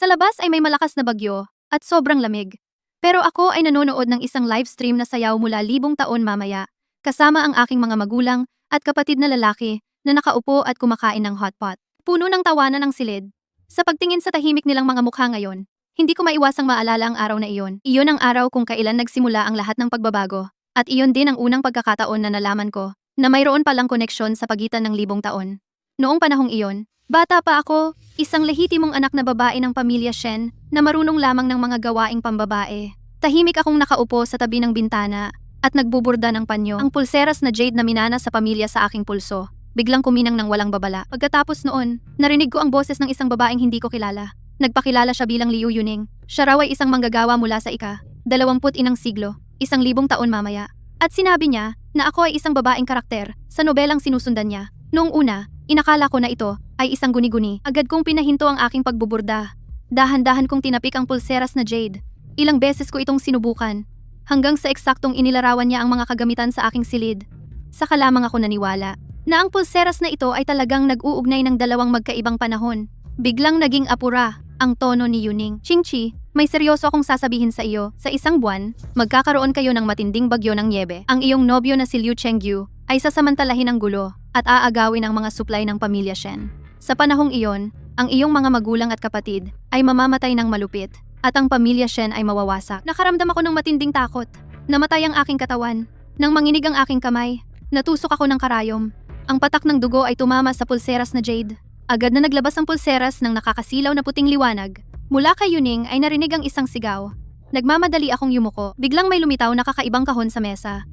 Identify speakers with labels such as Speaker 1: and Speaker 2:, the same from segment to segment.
Speaker 1: Sa labas ay may malakas na bagyo at sobrang lamig. Pero ako ay nanonood ng isang live stream na sayaw mula libong taon mamaya, kasama ang aking mga magulang at kapatid na lalaki na nakaupo at kumakain ng hotpot. Puno ng tawanan ng silid. Sa pagtingin sa tahimik nilang mga mukha ngayon, hindi ko maiwasang maalala ang araw na iyon. Iyon ang araw kung kailan nagsimula ang lahat ng pagbabago. At iyon din ang unang pagkakataon na nalaman ko na mayroon palang koneksyon sa pagitan ng libong taon. Noong panahong iyon, bata pa ako, isang lehitimong anak na babae ng pamilya Shen na marunong lamang ng mga gawaing pambabae. Tahimik akong nakaupo sa tabi ng bintana at nagbuburda ng panyo. Ang pulseras na jade na minana sa pamilya sa aking pulso. Biglang kuminang ng walang babala. Pagkatapos noon, narinig ko ang boses ng isang babaeng hindi ko kilala. Nagpakilala siya bilang Liu Yuning. Siya raw ay isang manggagawa mula sa ika-21 siglo, 1,000 taon mamaya. At sinabi niya na ako ay isang babaeng karakter sa nobelang sinusundan niya. Noong una, inakala ko na ito ay isang guni-guni. Agad kong pinahinto ang aking pagbuburda. Dahan-dahan kong tinapik ang pulseras na jade. Ilang beses ko itong sinubukan. Hanggang sa eksaktong inilarawan niya ang mga kagamitan sa aking silid. Saka lamang ako naniwala na ang pulseras na ito ay talagang nag-uugnay ng dalawang magkaibang panahon. Biglang naging apura ang tono ni Yuning. Chingchi, may seryoso akong sasabihin sa iyo. Sa isang buwan, magkakaroon kayo ng matinding bagyo ng niebe. Ang iyong nobyo na si Liu Chengyu ay sasamantalahin ng gulo at aagawin ang mga supply ng pamilya Shen. Sa panahong iyon, ang iyong mga magulang at kapatid ay mamamatay ng malupit at ang pamilya Shen ay mawawasak. Nakaramdam ako ng matinding takot. Namatay ang aking katawan. Nang manginig ang aking kamay, natusok ako ng karayom. Ang patak ng dugo ay tumama sa pulseras na jade. Agad na naglabas ang pulseras ng nakakasilaw na puting liwanag. Mula kay Yuning ay narinig ang isang sigaw. Nagmamadali akong yumuko. Biglang may lumitaw na kakaibang kahon sa mesa.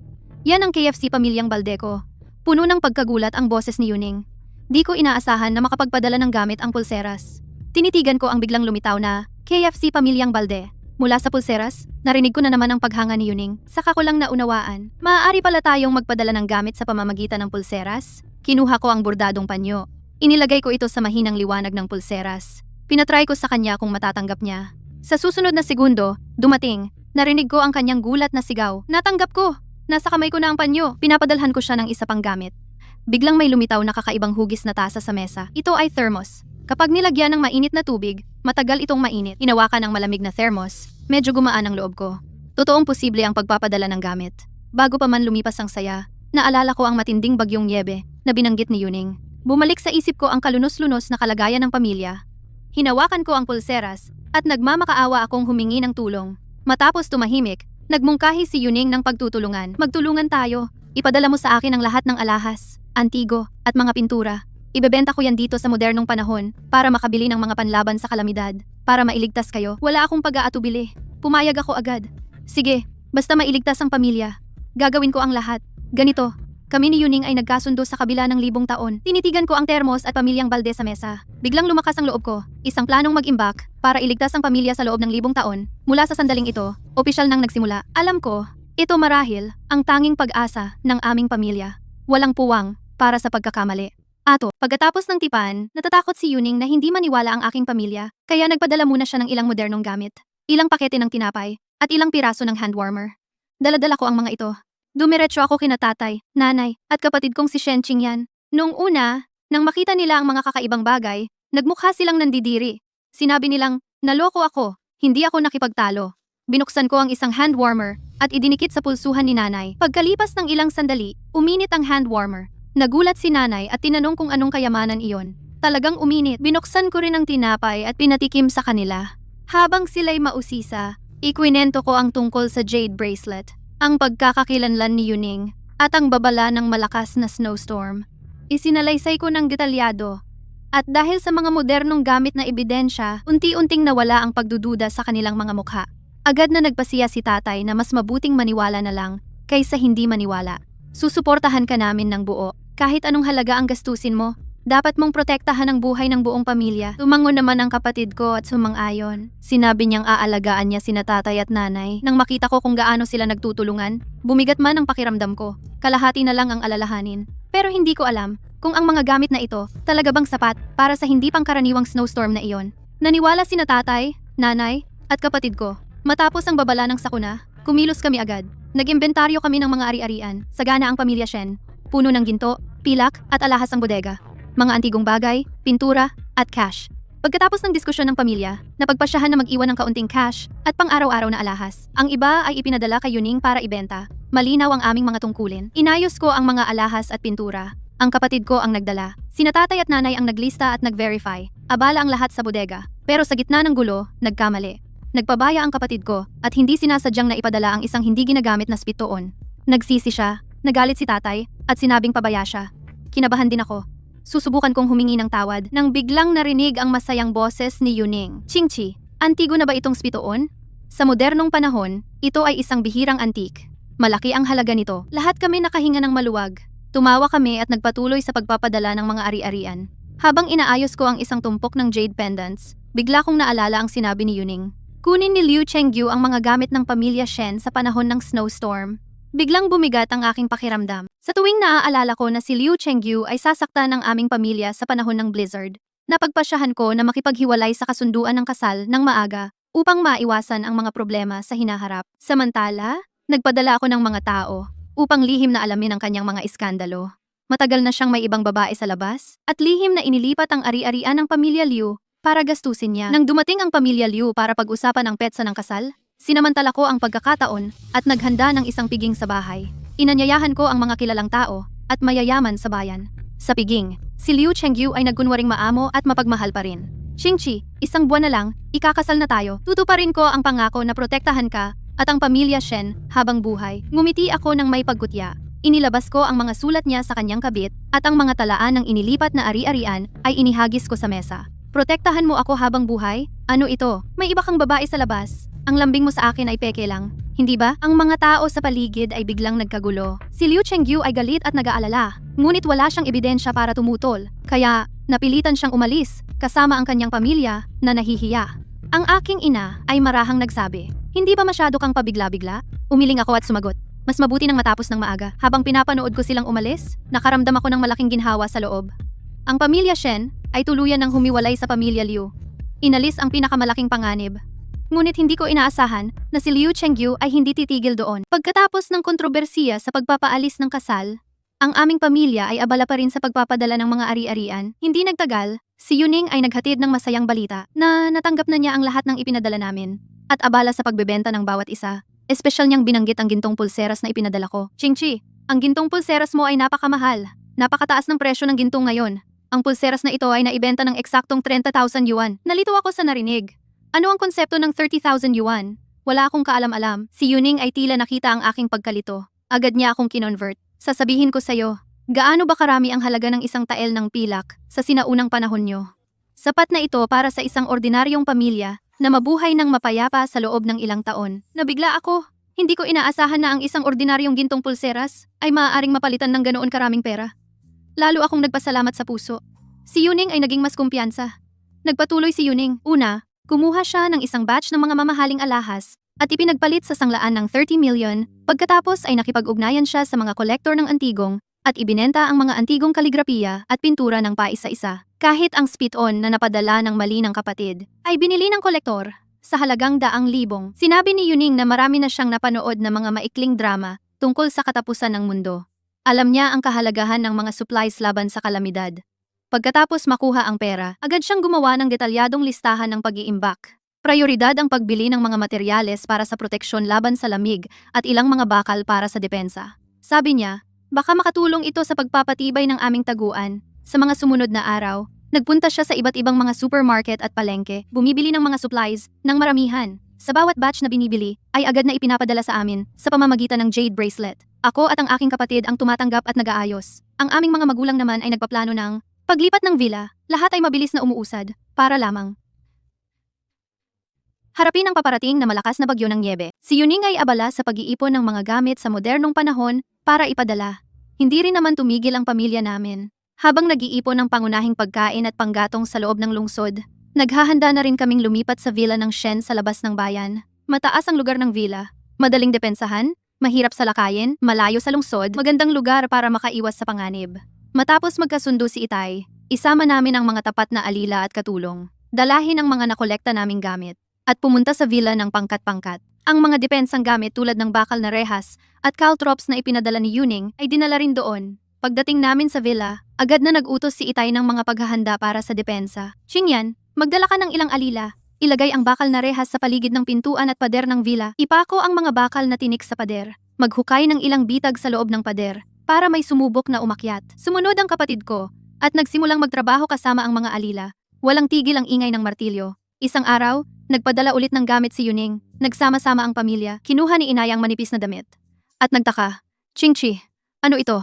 Speaker 1: Yan ang KFC pamilyang Baldeco. Puno ng pagkagulat ang boses ni Yuning. Di ko inaasahan na makapagpadala ng gamit ang pulseras. Tinitigan ko ang biglang lumitaw na KFC pamilyang Balde. Mula sa pulseras, narinig ko na naman ang paghanga ni Yuning. Saka ko lang naunawaan. Maaari pala tayong magpadala ng gamit sa pamamagitan ng pulseras. Kinuha ko ang bordadong panyo. Inilagay ko ito sa mahinang liwanag ng pulseras. Pinatry ko sa kanya kung matatanggap niya. Sa susunod na segundo, dumating. Narinig ko ang kanyang gulat na sigaw. Natanggap ko! Nasa kamay ko na ang panyo. Pinapadalhan ko siya ng isa pang gamit. Biglang may lumitaw na kakaibang hugis na tasa sa mesa. Ito ay thermos. Kapag nilagyan ng mainit na tubig, matagal itong mainit. Hinawakan ang malamig na thermos. Medyo gumaan ang loob ko. Totoong posible ang pagpapadala ng gamit. Bago pa man lumipas ang saya, naalala ko ang matinding bagyong niebe na binanggit ni Yuning. Bumalik sa isip ko ang kalunos-lunos na kalagayan ng pamilya. Hinawakan ko ang pulseras at nagmamakaawa akong humingi ng tulong. Matapos tumahimik, nagmungkahi si Yuning ng pagtutulungan. Magtulungan tayo. Ipadala mo sa akin ang lahat ng alahas, antigo, at mga pintura. Ibebenta ko yan dito sa modernong panahon para makabili ng mga panlaban sa kalamidad. Para mailigtas kayo, wala akong pag-aatubili. Pumayag ako agad. Sige, basta mailigtas ang pamilya. Gagawin ko ang lahat. Ganito. Kami ni Yuning ay nagkasundo sa kabila ng 1,000 taon. Tinitigan ko ang termos at pamilyang Balde sa mesa. Biglang lumakas ang loob ko. Isang planong mag-imbak para iligtas ang pamilya sa loob ng 1,000 taon. Mula sa sandaling ito, opisyal nang nagsimula. Alam ko, ito marahil ang tanging pag-asa ng aming pamilya. Walang puwang para sa pagkakamali. Ato, pagkatapos ng tipan, natatakot si Yuning na hindi maniwala ang aking pamilya, kaya nagpadala muna siya ng ilang modernong gamit. Ilang pakete ng tinapay at ilang piraso ng hand warmer. Daladala ko ang mga ito. Dumiretso ako kina tatay, nanay, at kapatid kong si Shen Qingyan. Noong una, nang makita nila ang mga kakaibang bagay, nagmukha silang nandidiri. Sinabi nilang, naloko ako, hindi ako nakipagtalo. Binuksan ko ang isang hand warmer at idinikit sa pulsuhan ni nanay. Pagkalipas ng ilang sandali, uminit ang hand warmer. Nagulat si nanay at tinanong kung anong kayamanan iyon. Talagang uminit. Binuksan ko rin ang tinapay at pinatikim sa kanila. Habang sila'y mausisa, ikwinento ko ang tungkol sa jade bracelet, ang pagkakakilanlan ni Yuning, at ang babala ng malakas na snowstorm. Isinalaysay ko ng detalyado. At dahil sa mga modernong gamit na ebidensya, unti-unting nawala ang pagdududa sa kanilang mga mukha. Agad na nagpasiya si tatay na mas mabuting maniwala na lang kaysa hindi maniwala. Susuportahan ka namin ng buo. Kahit anong halaga ang gastusin mo, dapat mong protektahan ang buhay ng buong pamilya. Tumango naman ang kapatid ko at sumang-ayon. Sinabi niyang aalagaan niya sina tatay at nanay. Nang makita ko kung gaano sila nagtutulungan, bumigat man ang pakiramdam ko. Kalahati na lang ang alalahanin. Pero hindi ko alam kung ang mga gamit na ito talaga bang sapat para sa hindi pangkaraniwang snowstorm na iyon. Naniwala sina tatay, nanay, at kapatid ko. Matapos ang babala ng sakuna, kumilos kami agad. Nag-imbentaryo kami ng mga ari-arian. Sagana ang pamilya Shen. Puno ng ginto, pilak, at alahas ang bodega. Mga antigong bagay, pintura, at cash. Pagkatapos ng diskusyon ng pamilya, napagpasyahan na mag-iwan ng kaunting cash at pang-araw-araw na alahas. Ang iba ay ipinadala kay Yuning para ibenta. Malinaw ang aming mga tungkulin. Inayos ko ang mga alahas at pintura. Ang kapatid ko ang nagdala. Sina tatay at nanay ang naglista at nag-verify. Abala ang lahat sa bodega. Pero sa gitna ng gulo, nagkamali. Nagpabaya ang kapatid ko at hindi sinasadyang na ipadala ang isang hindi ginagamit na spitoon. Nagsisi siya, nagalit si tatay at sinabing pabaya siya. Kinabahan din ako. Susubukan kong humingi ng tawad nang biglang narinig ang masayang boses ni Yuning. Chingchi, antigo na ba itong spitoon? Sa modernong panahon, ito ay isang bihirang antik. Malaki ang halaga nito. Lahat kami nakahinga ng maluwag. Tumawa kami at nagpatuloy sa pagpapadala ng mga ari-arian. Habang inaayos ko ang isang tumpok ng jade pendants, bigla kong naalala ang sinabi ni Yuning. Kunin ni Liu Chengyu ang mga gamit ng pamilya Shen sa panahon ng snowstorm. Biglang bumigat ang aking pakiramdam. Sa tuwing naaalala ko na si Liu Chengyu ay sasaktan ng aming pamilya sa panahon ng blizzard, napagpasyahan ko na makipaghiwalay sa kasunduan ng kasal ng maaga upang maiwasan ang mga problema sa hinaharap. Samantala, nagpadala ako ng mga tao upang lihim na alamin ang kanyang mga iskandalo. Matagal na siyang may ibang babae sa labas at lihim na inilipat ang ari-arian ng pamilya Liu para gastusin niya. Nang dumating ang pamilya Liu para pag-usapan ang petsa ng kasal, sinamantala ko ang pagkakataon at naghanda ng isang piging sa bahay. Inanyayahan ko ang mga kilalang tao at mayayaman sa bayan. Sa piging, si Liu Chengyu ay nagkunwaring maamo at mapagmahal pa rin. Xingqi, isang buwan na lang, ikakasal na tayo. Tutuparin ko ang pangako na protektahan ka at ang pamilya Shen habang buhay. Ngumiti ako ng may paggutya. Inilabas ko ang mga sulat niya sa kanyang kabit at ang mga talaan ng inilipat na ari-arian ay inihagis ko sa mesa. Protektahan mo ako habang buhay? Ano ito? May iba kang babae sa labas. Ang lambing mo sa akin ay peke lang. Hindi ba? Ang mga tao sa paligid ay biglang nagkagulo. Si Liu Chengyu ay galit at nag-aalala. Ngunit wala siyang ebidensya para tumutol. Kaya, napilitan siyang umalis, kasama ang kanyang pamilya, na nahihiya. Ang aking ina ay marahang nagsabi, "Hindi ba masyado kang pabigla-bigla?" Umiling ako at sumagot, "Mas mabuti nang matapos ng maaga." Habang pinapanood ko silang umalis, nakaramdam ako ng malaking ginhawa sa loob. Ang pamilya Shen ay tuluyan ng humiwalay sa pamilya Liu. Inalis ang pinakamalaking panganib. Ngunit hindi ko inaasahan na si Liu Chengyu ay hindi titigil doon. Pagkatapos ng kontrobersiya sa pagpapaalis ng kasal, ang aming pamilya ay abala pa rin sa pagpapadala ng mga ari-arian. Hindi nagtagal, si Yuning ay naghatid ng masayang balita na natanggap na niya ang lahat ng ipinadala namin at abala sa pagbebenta ng bawat isa. Espesyal niyang binanggit ang gintong pulseras na ipinadala ko. Xingqi, ang gintong pulseras mo ay napakamahal. Napakataas ng presyo ng gintong ngayon. Ang pulseras na ito ay naibenta ng eksaktong 30,000 yuan. Nalito ako sa narinig. Ano ang konsepto ng 30,000 yuan? Wala akong kaalam-alam. Si Yuning ay tila nakita ang aking pagkalito. Agad niya akong kinonvert. Sasabihin ko sa'yo, gaano ba karami ang halaga ng isang tael ng pilak sa sinaunang panahon nyo? Sapat na ito para sa isang ordinaryong pamilya na mabuhay ng mapayapa sa loob ng ilang taon. Nabigla ako. Hindi ko inaasahan na ang isang ordinaryong gintong pulseras ay maaaring mapalitan ng ganoon karaming pera. Lalo akong nagpasalamat sa puso. Si Yuning ay naging mas kumpiyansa. Nagpatuloy si Yuning. Una, kumuha siya ng isang batch ng mga mamahaling alahas at ipinagpalit sa sanglaan ng 30 million. Pagkatapos ay nakipag-ugnayan siya sa mga kolektor ng antigong at ibinenta ang mga antigong kaligrapiya at pintura ng paisa-isa. Kahit ang spit-on na napadala ng mali ng kapatid ay binili ng kolektor sa halagang 100,000. Sinabi ni Yuning na marami na siyang napanood na mga maikling drama tungkol sa katapusan ng mundo. Alam niya ang kahalagahan ng mga supplies laban sa kalamidad. Pagkatapos makuha ang pera, agad siyang gumawa ng detalyadong listahan ng pag-iimbak. Prioridad ang pagbili ng mga materyales para sa proteksyon laban sa lamig at ilang mga bakal para sa depensa. Sabi niya, baka makatulong ito sa pagpapatibay ng aming taguan. Sa mga sumunod na araw, nagpunta siya sa iba't ibang mga supermarket at palengke, bumibili ng mga supplies ng maramihan. Sa bawat batch na binibili, ay agad na ipinapadala sa amin sa pamamagitan ng jade bracelet. Ako at ang aking kapatid ang tumatanggap at nag-aayos. Ang aming mga magulang naman ay nagpaplano ng paglipat ng villa. Lahat ay mabilis na umuusad, para lamang harapin ang paparating na malakas na bagyo ng nyebe. Si Yuning ay abala sa pag-iipon ng mga gamit sa modernong panahon para ipadala. Hindi rin naman tumigil ang pamilya namin. Habang nag-iipon ng pangunahing pagkain at panggatong sa loob ng lungsod, naghahanda na rin kaming lumipat sa villa ng Shen sa labas ng bayan. Mataas ang lugar ng villa. Madaling depensahan, mahirap salakayin, malayo sa lungsod, magandang lugar para makaiwas sa panganib. Matapos magkasundo si Itay, isama namin ang mga tapat na alila at katulong. Dalahin ang mga nakolekta naming gamit at pumunta sa villa ng pangkat-pangkat. Ang mga depensang gamit tulad ng bakal na rehas at caltrops na ipinadala ni Yuning ay dinala rin doon. Pagdating namin sa villa, agad na nag-utos si Itay ng mga paghahanda para sa depensa. Xingyan, Magdala ka ng ilang alila. Ilagay ang bakal na rehas sa paligid ng pintuan at pader ng villa. Ipako ang mga bakal na tinik sa pader. Maghukay ng ilang bitag sa loob ng pader para may sumubok na umakyat. Sumunod ang kapatid ko at nagsimulang magtrabaho kasama ang mga alila. Walang tigil ang ingay ng martilyo. Isang araw, nagpadala ulit ng gamit si Yuning. Nagsama-sama ang pamilya. Kinuha ni inay ang manipis na damit. At nagtaka, Chingchi, ano ito?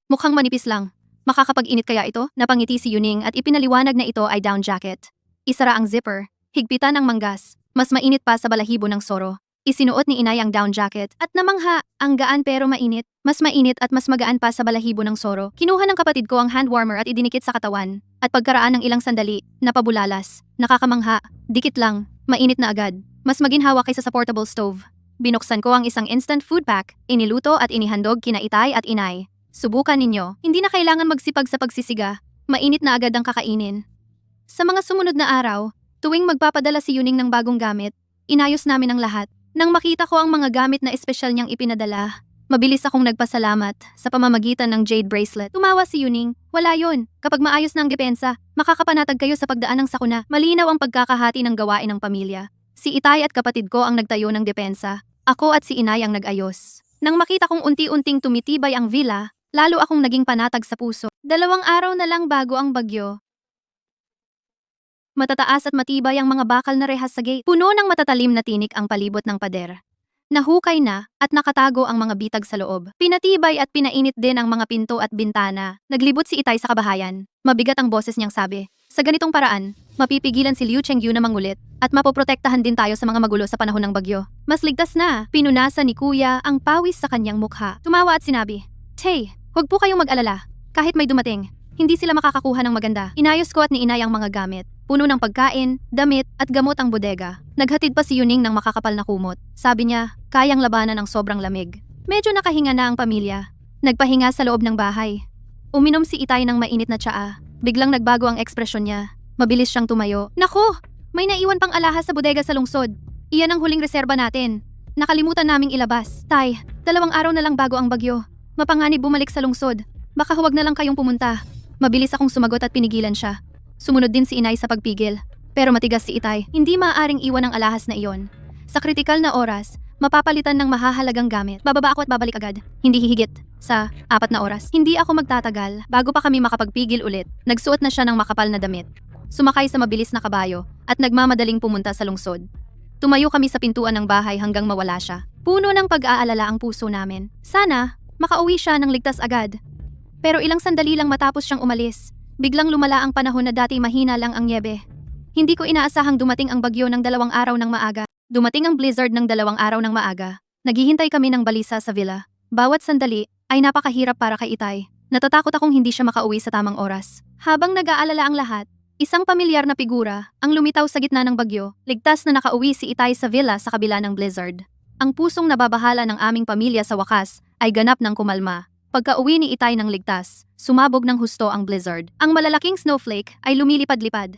Speaker 1: Mukhang manipis lang. Makakapag-init kaya ito? Napangiti si Yuning at ipinaliwanag na ito ay down jacket. Isara ang zipper. Higpitan ang manggas. Mas mainit pa sa balahibo ng Soro. Isinuot ni inay ang down jacket at namangha, ang gaan pero mainit. Mas mainit at mas magaan pa sa balahibo ng Soro. Kinuha ng kapatid ko ang hand warmer at idinikit sa katawan. At pagkaraan ng ilang sandali, napabulalas. Nakakamangha. Dikit lang. Mainit na agad. Mas maginhawa kaysa sa portable stove. Binuksan ko ang isang instant food pack. Iniluto at inihandog kina itay at inay. Subukan ninyo. Hindi na kailangan magsipag sa pagsisiga. Mainit na agad ang kakainin. Sa mga sumunod na araw, tuwing magpapadala si Yuning ng bagong gamit, inayos namin ang lahat. Nang makita ko ang mga gamit na espesyal niyang ipinadala, mabilis akong nagpasalamat sa pamamagitan ng jade bracelet. Tumawa si Yuning, wala yon. Kapag maayos na ang depensa, makakapanatag kayo sa pagdaan ng sakuna. Malinaw ang pagkakahati ng gawain ng pamilya. Si itay at kapatid ko ang nagtayo ng depensa. Ako at si inay ang nag-ayos. Nang makita kong unti-unting tumitibay ang villa, lalo akong naging panatag sa puso. 2 araw na lang bago ang bagyo. Matataas at matibay ang mga bakal na rehas sa gate. Puno ng matatalim na tinik ang palibot ng pader. Nahukay na at nakatago ang mga bitag sa loob. Pinatibay at pinainit din ang mga pinto at bintana. Naglibot si itay sa kabahayan. Mabigat ang boses niyang sabi. Sa ganitong paraan, mapipigilan si Liu Chengyu na mangulit at mapoprotektahan din tayo sa mga magulo sa panahon ng bagyo. Mas ligtas na. Pinunasan ni kuya ang pawis sa kanyang mukha. Tumawa at sinabi, Tay, huwag po kayong mag-alala. Kahit may dumating, hindi sila makakakuha ng maganda. Inayos ko at ni inay ang mga gamit. Puno ng pagkain, damit at gamot ang bodega. Naghatid pa si Yuning ng makakapal na kumot. Sabi niya, kayang labanan ang sobrang lamig. Medyo nakahinga na ang pamilya. Nagpahinga sa loob ng bahay. Uminom si itay ng mainit na tsaa. Biglang nagbago ang ekspresyon niya. Mabilis siyang tumayo. Nako! May naiwan pang alahas sa bodega sa lungsod. Iyan ang huling reserba natin. Nakalimutan naming ilabas. Tay, 2 araw na lang bago ang bagyo. Mapanganib bumalik sa lungsod. Baka huwag na lang kayong pumunta. Mabilis akong sumagot at pinigilan siya. Sumunod din si inay sa pagpigil. Pero matigas si itay, hindi maaaring iwan ang alahas na iyon. Sa kritikal na oras, mapapalitan ng mahahalagang gamit. Bababa ako at babalik agad. Hindi hihigit sa 4 na oras. Hindi ako magtatagal. Bago pa kami makapagpigil ulit, nagsuot na siya ng makapal na damit. Sumakay sa mabilis na kabayo at nagmamadaling pumunta sa lungsod. Tumayo kami sa pintuan ng bahay hanggang mawala siya. Puno ng pag-aalala ang puso namin. Sana, makauwi siya ng ligtas agad. Pero ilang sandali lang matapos siyang umalis, biglang lumala ang panahon na dati mahina lang ang nyebe. Hindi ko inaasahang dumating ang bagyo ng 2 araw ng maaga. Dumating ang blizzard ng 2 araw ng maaga. Naghihintay kami ng balisa sa villa. Bawat sandali ay napakahirap para kay itay. Natatakot akong hindi siya makauwi sa tamang oras. Habang nag-aalala ang lahat, isang pamilyar na figura ang lumitaw sa gitna ng bagyo. Ligtas na nakauwi si itay sa villa sa kabila ng blizzard. Ang pusong nababahala ng aming pamilya sa wakas ay ganap ng kumalma. Pagka-uwi ni itay ng ligtas, sumabog ng husto ang blizzard. Ang malalaking snowflake ay lumilipad-lipad.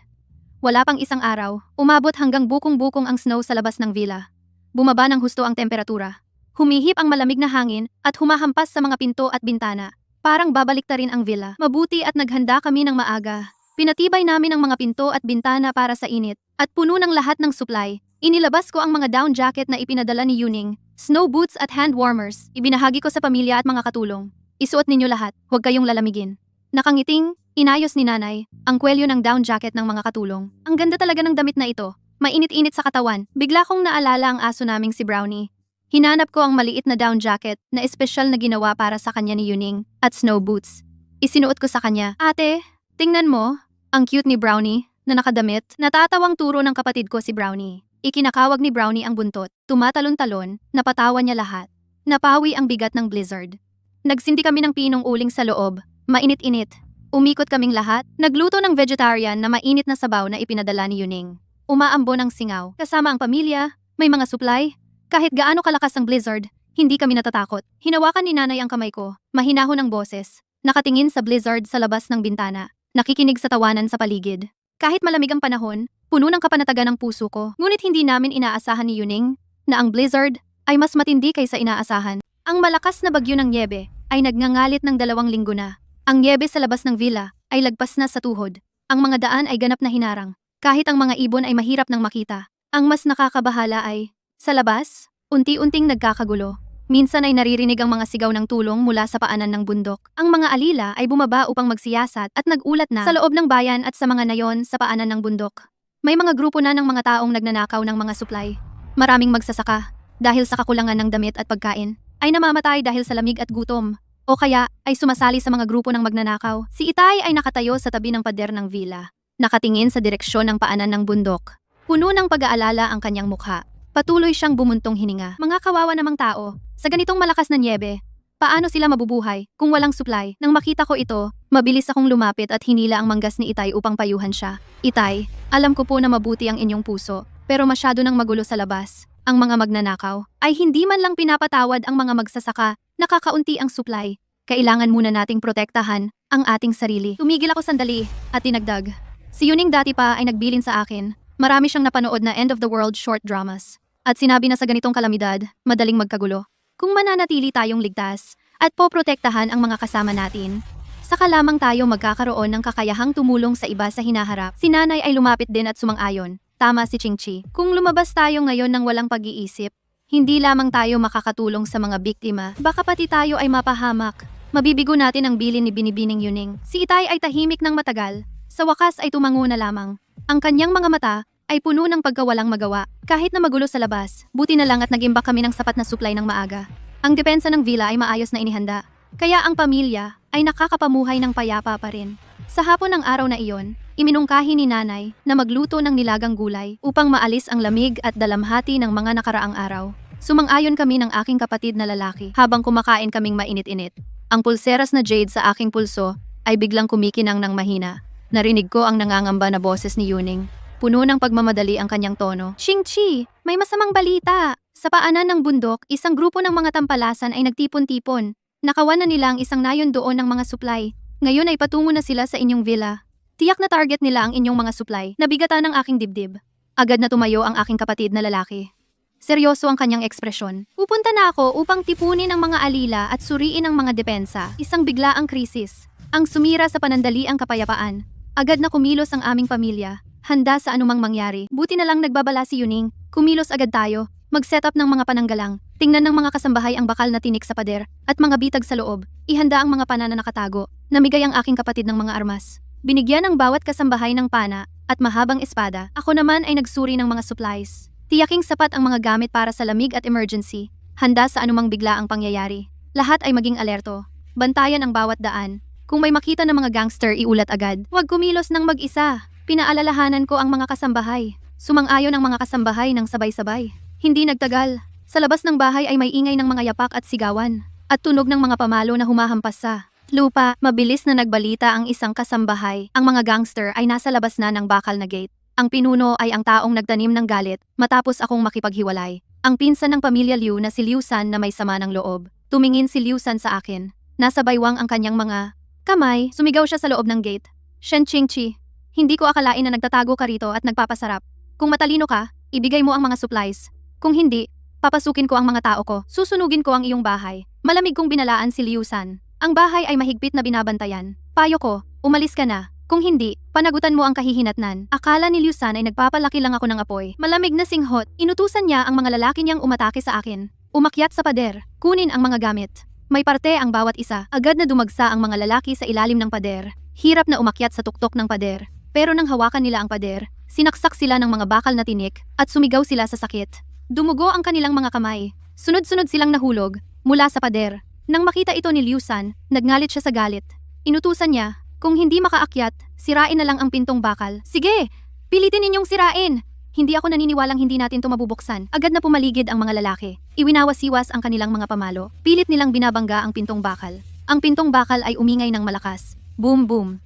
Speaker 1: Wala pang 1 araw, umabot hanggang bukong-bukong ang snow sa labas ng villa. Bumaba ng husto ang temperatura. Humihip ang malamig na hangin at humahampas sa mga pinto at bintana. Parang babalik ta rin ang villa. Mabuti at naghanda kami ng maaga. Pinatibay namin ang mga pinto at bintana para sa init. At puno ng lahat ng supply. Inilabas ko ang mga down jacket na ipinadala ni Yuning, snow boots at hand warmers. Ibinahagi ko sa pamilya at mga katulong. Isuot ninyo lahat, huwag kayong lalamigin. Nakangiting, inayos ni nanay, ang kwelyo ng down jacket ng mga katulong. Ang ganda talaga ng damit na ito. Mainit-init sa katawan. Bigla kong naalala ang aso naming si Brownie. Hinanap ko ang maliit na down jacket na espesyal na ginawa para sa kanya ni Yuning at snow boots. Isinuot ko sa kanya, Ate, tingnan mo, ang cute ni Brownie na nakadamit. Natatawang turo ng kapatid ko si Brownie. Ikinakawag ni Brownie ang buntot. Tumatalon-talon, napatawa niya lahat. Napawi ang bigat ng blizzard. Nagsindi kami ng pinong uling sa loob, mainit-init. Umikot kaming lahat, nagluto ng vegetarian na mainit na sabaw na ipinadala ni Yuning. Umaambon ang singaw, kasama ang pamilya, may mga supply. Kahit gaano kalakas ang blizzard, hindi kami natatakot. Hinawakan ni nanay ang kamay ko, mahinahon ang boses. Nakatingin sa blizzard sa labas ng bintana, nakikinig sa tawanan sa paligid. Kahit malamig ang panahon, puno ng kapanatagan ang puso ko. Ngunit hindi namin inaasahan ni Yuning na ang blizzard ay mas matindi kaysa inaasahan. Ang malakas na bagyo ng nyebe ay nagngangalit ng 2 linggo na. Ang nyebe sa labas ng villa ay lagpas na sa tuhod. Ang mga daan ay ganap na hinarang. Kahit ang mga ibon ay mahirap nang makita. Ang mas nakakabahala ay, sa labas, unti-unting nagkakagulo. Minsan ay naririnig ang mga sigaw ng tulong mula sa paanan ng bundok. Ang mga alila ay bumaba upang magsiyasat at nagulat na sa loob ng bayan at sa mga nayon sa paanan ng bundok. May mga grupo na ng mga taong nagnanakaw ng mga supply. Maraming magsasaka, dahil sa kakulangan ng damit at pagkain, ay namamatay dahil sa lamig at gutom. O kaya ay sumasali sa mga grupo ng magnanakaw. Si Itay ay nakatayo sa tabi ng pader ng villa, nakatingin sa direksyon ng paanan ng bundok. Puno ng pag-aalala ang kanyang mukha. Patuloy siyang bumuntong hininga. Mga kawawa namang tao, sa ganitong malakas na nyebe, paano sila mabubuhay kung walang supply? Nang makita ko ito, mabilis akong lumapit at hinila ang manggas ni Itay upang payuhan siya. Itay, alam ko po na mabuti ang inyong puso, pero masyado nang magulo sa labas. Ang mga magnanakaw ay hindi man lang pinapatawad ang mga magsasaka, nakakaunti ang supply. Kailangan muna nating protektahan ang ating sarili. Tumigil ako sandali at tinagdag. Si Yuning dati pa ay nagbilin sa akin. Marami siyang napanood na end of the world short dramas. At sinabi na sa ganitong kalamidad, madaling magkagulo. Kung mananatili tayong ligtas at poprotektahan ang mga kasama natin, saka lamang tayo magkakaroon ng kakayahang tumulong sa iba sa hinaharap. Si nanay ay lumapit din at sumang-ayon. Tama si Chingchi. Kung lumabas tayo ngayon ng walang pag-iisip, hindi lamang tayo makakatulong sa mga biktima, baka pati tayo ay mapahamak. Mabibigo natin ang bilin ni Binibining Yuning. Si Itay ay tahimik ng matagal. Sa wakas ay tumango na lamang. Ang kanyang mga mata ay puno ng pagkawalang magawa. Kahit na magulo sa labas, buti na lang at nag-imbak kami ng sapat na supply ng maaga. Ang depensa ng villa ay maayos na inihanda. Kaya ang pamilya ay nakakapamuhay ng payapa pa rin. Sa hapon ng araw na iyon, iminungkahi ni nanay na magluto ng nilagang gulay upang maalis ang lamig at dalamhati ng mga nakaraang araw. Sumang-ayon kami ng aking kapatid na lalaki habang kumakain kaming mainit-init. Ang pulseras na jade sa aking pulso ay biglang kumikinang ng mahina. Narinig ko ang nangangamba na boses ni Yuning. Puno ng pagmamadali ang kanyang tono. Chingchi, may masamang balita. Sa paanan ng bundok, isang grupo ng mga tampalasan ay nagtipon-tipon. Nakawan na nila ang isang nayon doon ng mga supply. Ngayon ay patungo na sila sa inyong villa. Tiyak na target nila ang inyong mga supply. Nabigatan ng aking dibdib. Agad na tumayo ang aking kapatid na lalaki. Seryoso ang kanyang ekspresyon. Pupunta na ako upang tipunin ang mga alila at suriin ang mga depensa. Isang biglaang krisis. Ang sumira sa panandaliang kapayapaan. Agad na kumilos ang aming pamilya. Handa sa anumang mangyari. Buti na lang nagbabala si Yuning. Kumilos agad tayo. Mag-set up ng mga pananggalang. Tingnan ng mga kasambahay ang bakal na tinik sa pader at mga bitag sa loob. Ihanda ang mga pana na nakatago. Namigay ang aking kapatid ng mga armas. Binigyan ang bawat kasambahay ng pana at mahabang espada. Ako naman ay nagsuri ng mga supplies. Tiyaking sapat ang mga gamit para sa lamig at emergency. Handa sa anumang biglaang pangyayari. Lahat ay maging alerto. Bantayan ang bawat daan. Kung may makita ng mga gangster, iulat agad. Huwag kumilos ng mag-isa. Pinaalalahanan ko ang mga kasambahay. Sumang-ayon ang mga kasambahay ng sabay-sabay. Hindi nagtagal. Sa labas ng bahay ay may ingay ng mga yapak at sigawan. At tunog ng mga pamalo na humahampas sa lupa. Mabilis na nagbalita ang isang kasambahay. Ang mga gangster ay nasa labas na ng bakal na gate. Ang pinuno ay ang taong nagtanim ng galit matapos akong makipaghiwalay. Ang pinsan ng pamilya Liu na si Liu San na may sama ng loob. Tumingin si Liu San sa akin. Nasa baywang ang kanyang mga kamay. Sumigaw siya sa loob ng gate. Shen Chingchi. Hindi ko akalain na nagtatago ka rito at nagpapasarap. Kung matalino ka, ibigay mo ang mga supplies. Kung hindi, papasukin ko ang mga tao ko. Susunugin ko ang iyong bahay. Malamig kong binalaan si Liu San. Ang bahay ay mahigpit na binabantayan. Payo ko, umalis ka na. Kung hindi, panagutan mo ang kahihinatnan. Akala ni Liu San ay nagpapalaki lang ako ng apoy. Malamig na singhot. Inutusan niya ang mga lalaki niyang umatake sa akin. Umakyat sa pader. Kunin ang mga gamit. May parte ang bawat isa. Agad na dumagsa ang mga lalaki sa ilalim ng pader. Hirap na umakyat sa tuktok ng pader. Pero nang hawakan nila ang pader, sinaksak sila ng mga bakal na tinik at sumigaw sila sa sakit. Dumugo ang kanilang mga kamay. Sunod-sunod silang nahulog mula sa pader. Nang makita ito ni Liu San, nagngalit siya sa galit. Inutusan niya, kung hindi makaakyat, sirain na lang ang pintong bakal. Sige, pilitin ninyong sirain! Hindi ako naniniwalang hindi natin ito mabubuksan. Agad na pumaligid ang mga lalaki. Iwinawas-iwas ang kanilang mga pamalo. Pilit nilang binabangga ang pintong bakal. Ang pintong bakal ay umingay ng malakas. Boom boom.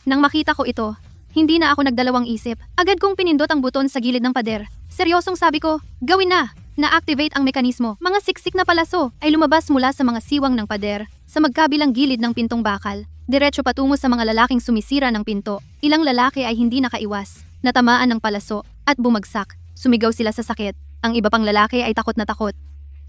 Speaker 1: Nang makita ko ito, hindi na ako nagdalawang isip. Agad kong pinindot ang buton sa gilid ng pader. Seryosong sabi ko, gawin na! Na-activate ang mekanismo. Mga siksik na palaso ay lumabas mula sa mga siwang ng pader sa magkabilang gilid ng pintong bakal. Diretso patungo sa mga lalaking sumisira ng pinto. Ilang lalaki ay hindi nakaiwas. Natamaan ng palaso at bumagsak. Sumigaw sila sa sakit. Ang iba pang lalaki ay takot na takot.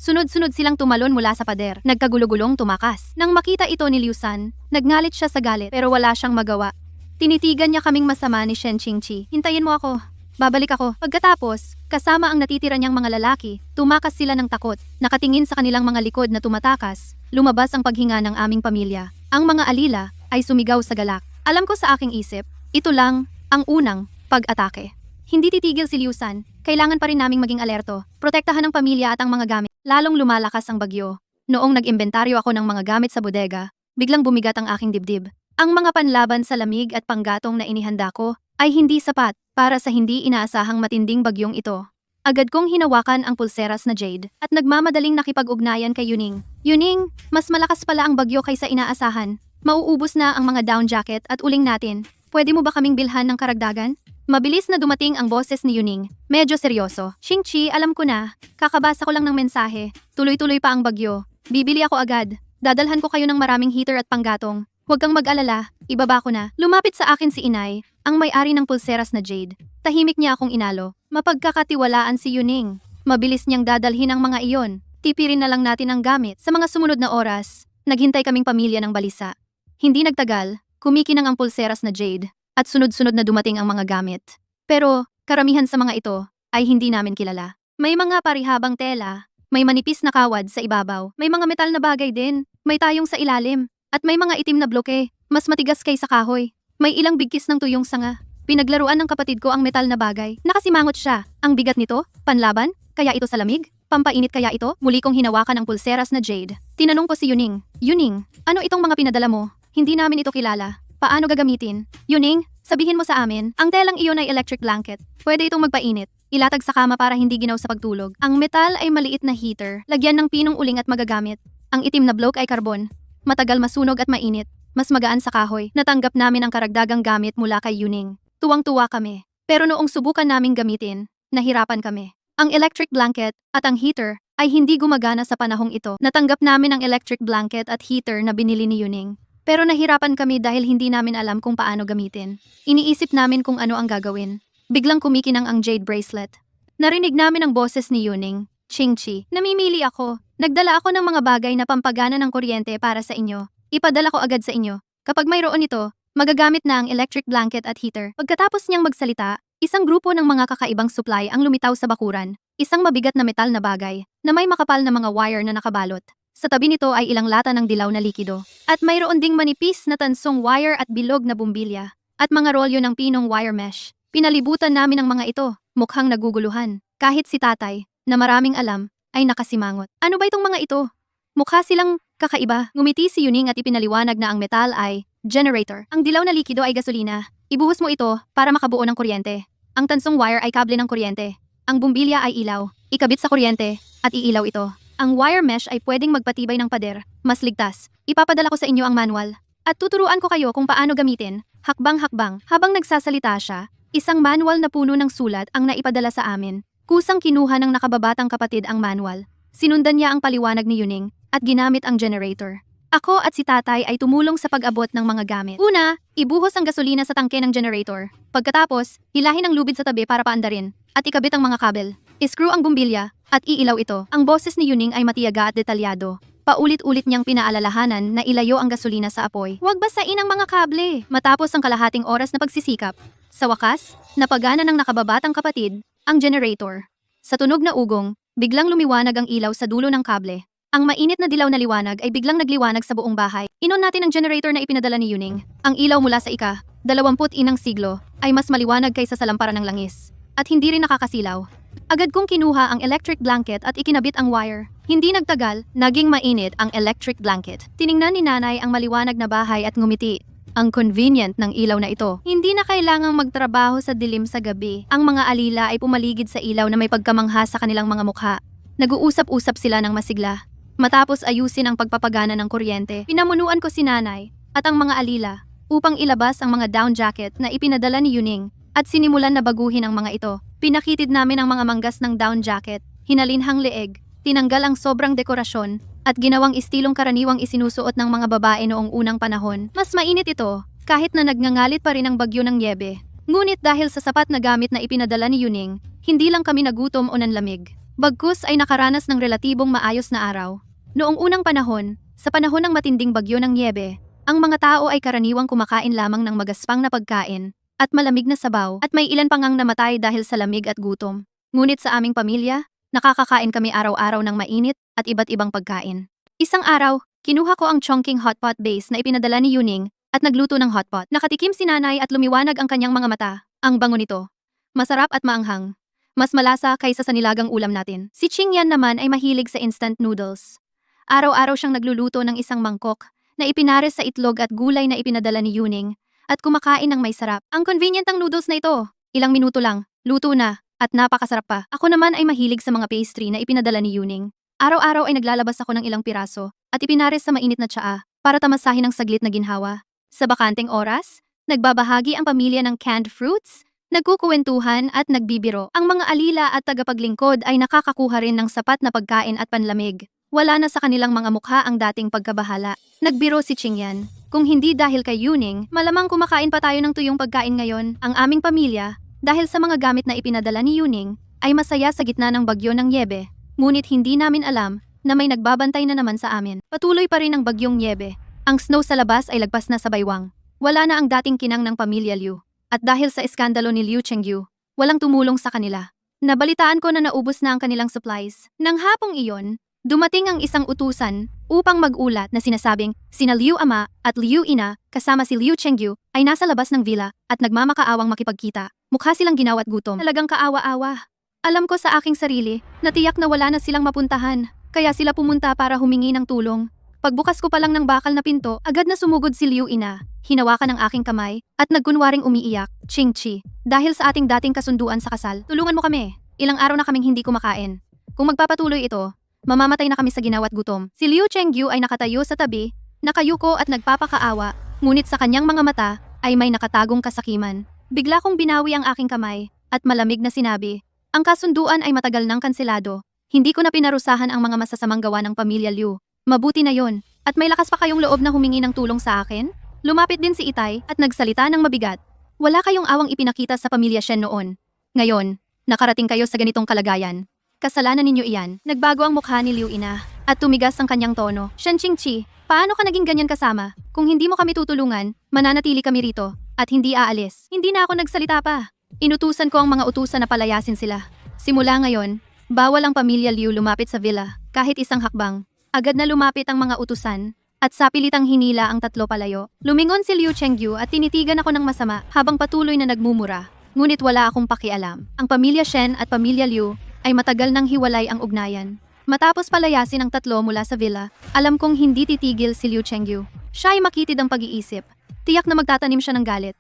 Speaker 1: Sunod-sunod silang tumalon mula sa pader. Nagkagulugulong tumakas. Nang makita ito ni Liu San, nagnalit siya sa galit pero wala siyang magawa. Tinitigan niya kaming masama ni Shen Qingqi. Hintayin mo ako. Babalik ako. Pagkatapos, kasama ang natitira niyang mga lalaki, tumakas sila ng takot. Nakatingin sa kanilang mga likod na tumatakas. Lumabas ang paghinga ng aming pamilya. Ang mga alila ay sumigaw sa galak. Alam ko sa aking isip, ito lang ang unang pag-atake. Hindi titigil si Liu San. Kailangan pa rin naming maging alerto. Protektahan ang pamilya at ang mga gamit. Lalong lumalakas ang bagyo. Noong nag-imbentaryo ako ng mga gamit sa bodega, biglang bumigat ang aking dibdib. Ang mga panlaban sa lamig at panggatong na inihanda ko ay hindi sapat para sa hindi inaasahang matinding bagyong ito. Agad kong hinawakan ang pulseras na jade at nagmamadaling nakipag-ugnayan kay Yuning. Yuning, mas malakas pala ang bagyo kaysa inaasahan. Mauubos na ang mga down jacket at uling natin. Pwede mo ba kaming bilhan ng karagdagan? Mabilis na dumating ang boses ni Yuning. Medyo seryoso. Qingqi, alam ko na. Kakabasa ko lang ng mensahe. Tuloy-tuloy pa ang bagyo. Bibili ako agad. Dadalhan ko kayo ng maraming heater at panggatong. Huwag kang mag-alala, ibaba ko na. Lumapit sa akin si Inay, ang may-ari ng pulseras na jade. Tahimik niya akong inalo. Mapagkakatiwalaan si Yuning. Mabilis niyang dadalhin ang mga iyon. Tipirin na lang natin ang gamit. Sa mga sumunod na oras, naghintay kaming pamilya ng balisa. Hindi nagtagal, kumikinang ang pulseras na jade at sunod-sunod na dumating ang mga gamit. Pero karamihan sa mga ito ay hindi namin kilala. May mga parihabang tela, may manipis na kawad sa ibabaw, may mga metal na bagay din, may tayong sa ilalim. At may mga itim na bloke, mas matigas kaysa kahoy. May ilang bigkis ng tuyong sanga. Pinaglaruan ng kapatid ko ang metal na bagay. Nakasimangot siya. Ang bigat nito? Panlaban? Kaya ito sa lamig? Pampainit kaya ito? Muli kong hinawakan ang pulseras na jade. Tinanong ko si Yuning. Yuning, ano itong mga pinadala mo? Hindi namin ito kilala. Paano gagamitin? Yuning, sabihin mo sa amin, ang telang iyon ay electric blanket. Pwede itong magpainit. Ilatag sa kama para hindi ginaw sa pagtulog. Ang metal ay maliit na heater. Lagyan ng pinong uling at magagamit. Ang itim na bloke ay karbon. Matagal masunog at mainit, mas magaan sa kahoy. Natanggap namin ang karagdagang gamit mula kay Yuning. Tuwang-tuwa kami. Pero noong subukan naming gamitin, nahirapan kami. Ang electric blanket at ang heater ay hindi gumagana sa panahong ito. Natanggap namin ang electric blanket at heater na binili ni Yuning. Pero nahirapan kami dahil hindi namin alam kung paano gamitin. Iniisip namin kung ano ang gagawin. Biglang kumikinang ang jade bracelet. Narinig namin ang boses ni Yuning. Qingqi, namimili ako. Nagdala ako ng mga bagay na pampagana ng kuryente para sa inyo. Ipadala ko agad sa inyo. Kapag mayroon ito, magagamit na ang electric blanket at heater. Pagkatapos niyang magsalita, isang grupo ng mga kakaibang supply ang lumitaw sa bakuran. Isang mabigat na metal na bagay na may makapal na mga wire na nakabalot. Sa tabi nito ay ilang lata ng dilaw na likido. At mayroon ding manipis na tansong wire at bilog na bumbilya. At mga rolyo ng pinong wire mesh. Pinalibutan namin ang mga ito, mukhang naguguluhan. Kahit si tatay, na maraming alam, ay nakasimangot. Ano ba itong mga ito? Mukha silang kakaiba. Ngumiti si Yuning at ipinaliwanag na ang metal ay generator. Ang dilaw na likido ay gasolina. Ibuhos mo ito para makabuo ng kuryente. Ang tansong wire ay kable ng kuryente. Ang bumbilya ay ilaw. Ikabit sa kuryente at iilaw ito. Ang wire mesh ay pwedeng magpatibay ng pader. Mas ligtas. Ipapadala ko sa inyo ang manual. At tuturuan ko kayo kung paano gamitin. Hakbang-hakbang. Habang nagsasalita siya, isang manual na puno ng sulat ang naipadala sa amin. Kusang kinuha ng nakababatang kapatid ang manual. Sinundan niya ang paliwanag ni Yuning at ginamit ang generator. Ako at si tatay ay tumulong sa pag-abot ng mga gamit. Una, ibuhos ang gasolina sa tangke ng generator. Pagkatapos, hilahin ang lubid sa tabi para paandarin at ikabit ang mga kabel. Iskrew ang bumbilya at iilaw ito. Ang boses ni Yuning ay matiyaga at detalyado. Paulit-ulit niyang pinaalalahanan na ilayo ang gasolina sa apoy. Huwag basain ang mga kable. Matapos ang kalahating oras na pagsisikap. Sa wakas, napagana ng nakababatang kapatid ang generator. Sa tunog na ugong, biglang lumiwanag ang ilaw sa dulo ng kable. Ang mainit na dilaw na liwanag ay biglang nagliwanag sa buong bahay. Inon natin ang generator na ipinadala ni Yuning. Ang ilaw mula sa ika-21 siglo ay mas maliwanag kaysa sa lampara ng langis. At hindi rin nakakasilaw. Agad kong kinuha ang electric blanket at ikinabit ang wire. Hindi nagtagal, naging mainit ang electric blanket. Tiningnan ni nanay ang maliwanag na bahay at ngumiti. Ang convenient ng ilaw na ito. Hindi na kailangang magtrabaho sa dilim sa gabi. Ang mga alila ay pumaligid sa ilaw na may pagkamangha sa kanilang mga mukha. Nag-uusap-usap sila ng masigla. Matapos ayusin ang pagpapagana ng kuryente, pinamunuan ko si nanay at ang mga alila upang ilabas ang mga down jacket na ipinadala ni Yuning at sinimulan na baguhin ang mga ito. Pinakitid namin ang mga manggas ng down jacket, hinalinhang leeg, tinanggal ang sobrang dekorasyon, at ginawang istilong karaniwang isinusuot ng mga babae noong unang panahon. Mas mainit ito, kahit na nagngangalit pa rin ang bagyo ng Niebe. Ngunit dahil sa sapat na gamit na ipinadala ni Yuning, hindi lang kami nagutom o nanlamig. Bagkus ay nakaranas ng relatibong maayos na araw. Noong unang panahon, sa panahon ng matinding bagyo ng Niebe, Ang mga tao ay karaniwang kumakain lamang ng magaspang na pagkain at malamig na sabaw at may ilan pang ang namatay dahil sa lamig at gutom. Ngunit sa aming pamilya, nakakakain kami araw-araw ng mainit at iba't ibang pagkain. Isang araw, kinuha ko ang Chongqing hotpot base na ipinadala ni Yuning at nagluto ng hotpot. Nakatikim si nanay at lumiwanag ang kanyang mga mata. Ang bango nito. Masarap at maanghang. Mas malasa kaysa sa nilagang ulam natin. Si Qingyan naman ay mahilig sa instant noodles. Araw-araw siyang nagluluto ng isang mangkok na ipinares sa itlog at gulay na ipinadala ni Yuning at kumakain ng may sarap. Ang convenient ang noodles na ito. Ilang minuto lang, luto na, at napakasarap pa. Ako naman ay mahilig sa mga pastry na ipinadala ni Yuning. Araw-araw ay naglalabas ako ng ilang piraso at ipinares sa mainit na tsaa para tamasahin ng saglit na ginhawa. Sa bakanteng oras, nagbabahagi ang pamilya ng canned fruits, nagkukuwentuhan at nagbibiro. Ang mga alila at tagapaglingkod ay nakakakuha rin ng sapat na pagkain at panlamig. Wala na sa kanilang mga mukha ang dating pagkabahala. Nagbiro si Qingyan. Kung hindi dahil kay Yuning, malamang kumakain pa tayo ng tuyong pagkain ngayon. Ang aming pamilya, dahil sa mga gamit na ipinadala ni Yuning, ay masaya sa gitna ng bagyo ng Niebe. Ngunit hindi namin alam na may nagbabantay na naman sa amin. Patuloy pa rin ang bagyong Niebe. Ang snow sa labas ay lagpas na sa baywang. Wala na ang dating kinang ng pamilya Liu. At dahil sa iskandalo ni Liu Chengyu, walang tumulong sa kanila. Nabalitaan ko na naubos na ang kanilang supplies. Nang hapong iyon, dumating ang isang utusan upang mag-ulat na sinasabing sina Liu Ama at Liu Ina kasama si Liu Chengyu ay nasa labas ng villa at nagmamakaawang makipagkita. Mukha silang ginaw at gutom. Talagang kaawa-awa. Alam ko sa aking sarili na tiyak na wala na silang mapuntahan, kaya sila pumunta para humingi ng tulong. Pagbukas ko pa lang ng bakal na pinto, agad na sumugod si Liu Ina. Hinawakan ang aking kamay at nagkunwaring umiiyak. Qingqi, dahil sa ating dating kasunduan sa kasal, tulungan mo kami. Ilang araw na kaming hindi kumakain. Kung magpapatuloy ito, mamamatay na kami sa ginaw at gutom. Si Liu Chengyu ay nakatayo sa tabi, nakayuko at nagpapakaawa, ngunit sa kanyang mga mata ay may nakatagong kasakiman. Bigla kong binawi ang aking kamay at malamig na sinabi, ang kasunduan ay matagal nang kanselado. Hindi ko na pinarusahan ang mga masasamang gawa ng pamilya Liu. Mabuti na yon. At may lakas pa kayong loob na humingi ng tulong sa akin? Lumapit din si Itay at nagsalita ng mabigat. Wala kayong awang ipinakita sa pamilya Shen noon. Ngayon, nakarating kayo sa ganitong kalagayan. Kasalanan ninyo iyan. Nagbago ang mukha ni Liu Ina at tumigas ang kanyang tono. Shen Qingqi, paano ka naging ganyan kasama? Kung hindi mo kami tutulungan, mananatili kami rito at hindi aalis. Hindi na ako nagsalita pa. Inutusan ko ang mga utusan na palayasin sila. Simula ngayon, bawal ang pamilya Liu lumapit sa villa kahit isang hakbang. Agad na lumapit ang mga utusan at sa pilitang hinila ang tatlo palayo. Lumingon si Liu Chengyu at tinitigan ako ng masama habang patuloy na nagmumura. Ngunit wala akong pakialam. Ang pamilya Shen at pamilya Liu ay matagal nang hiwalay ang ugnayan. Matapos palayasin ang tatlo mula sa villa, alam kong hindi titigil si Liu Chengyu. Siya ay makitid ang pag-iisip. Tiyak na magtatanim siya ng galit.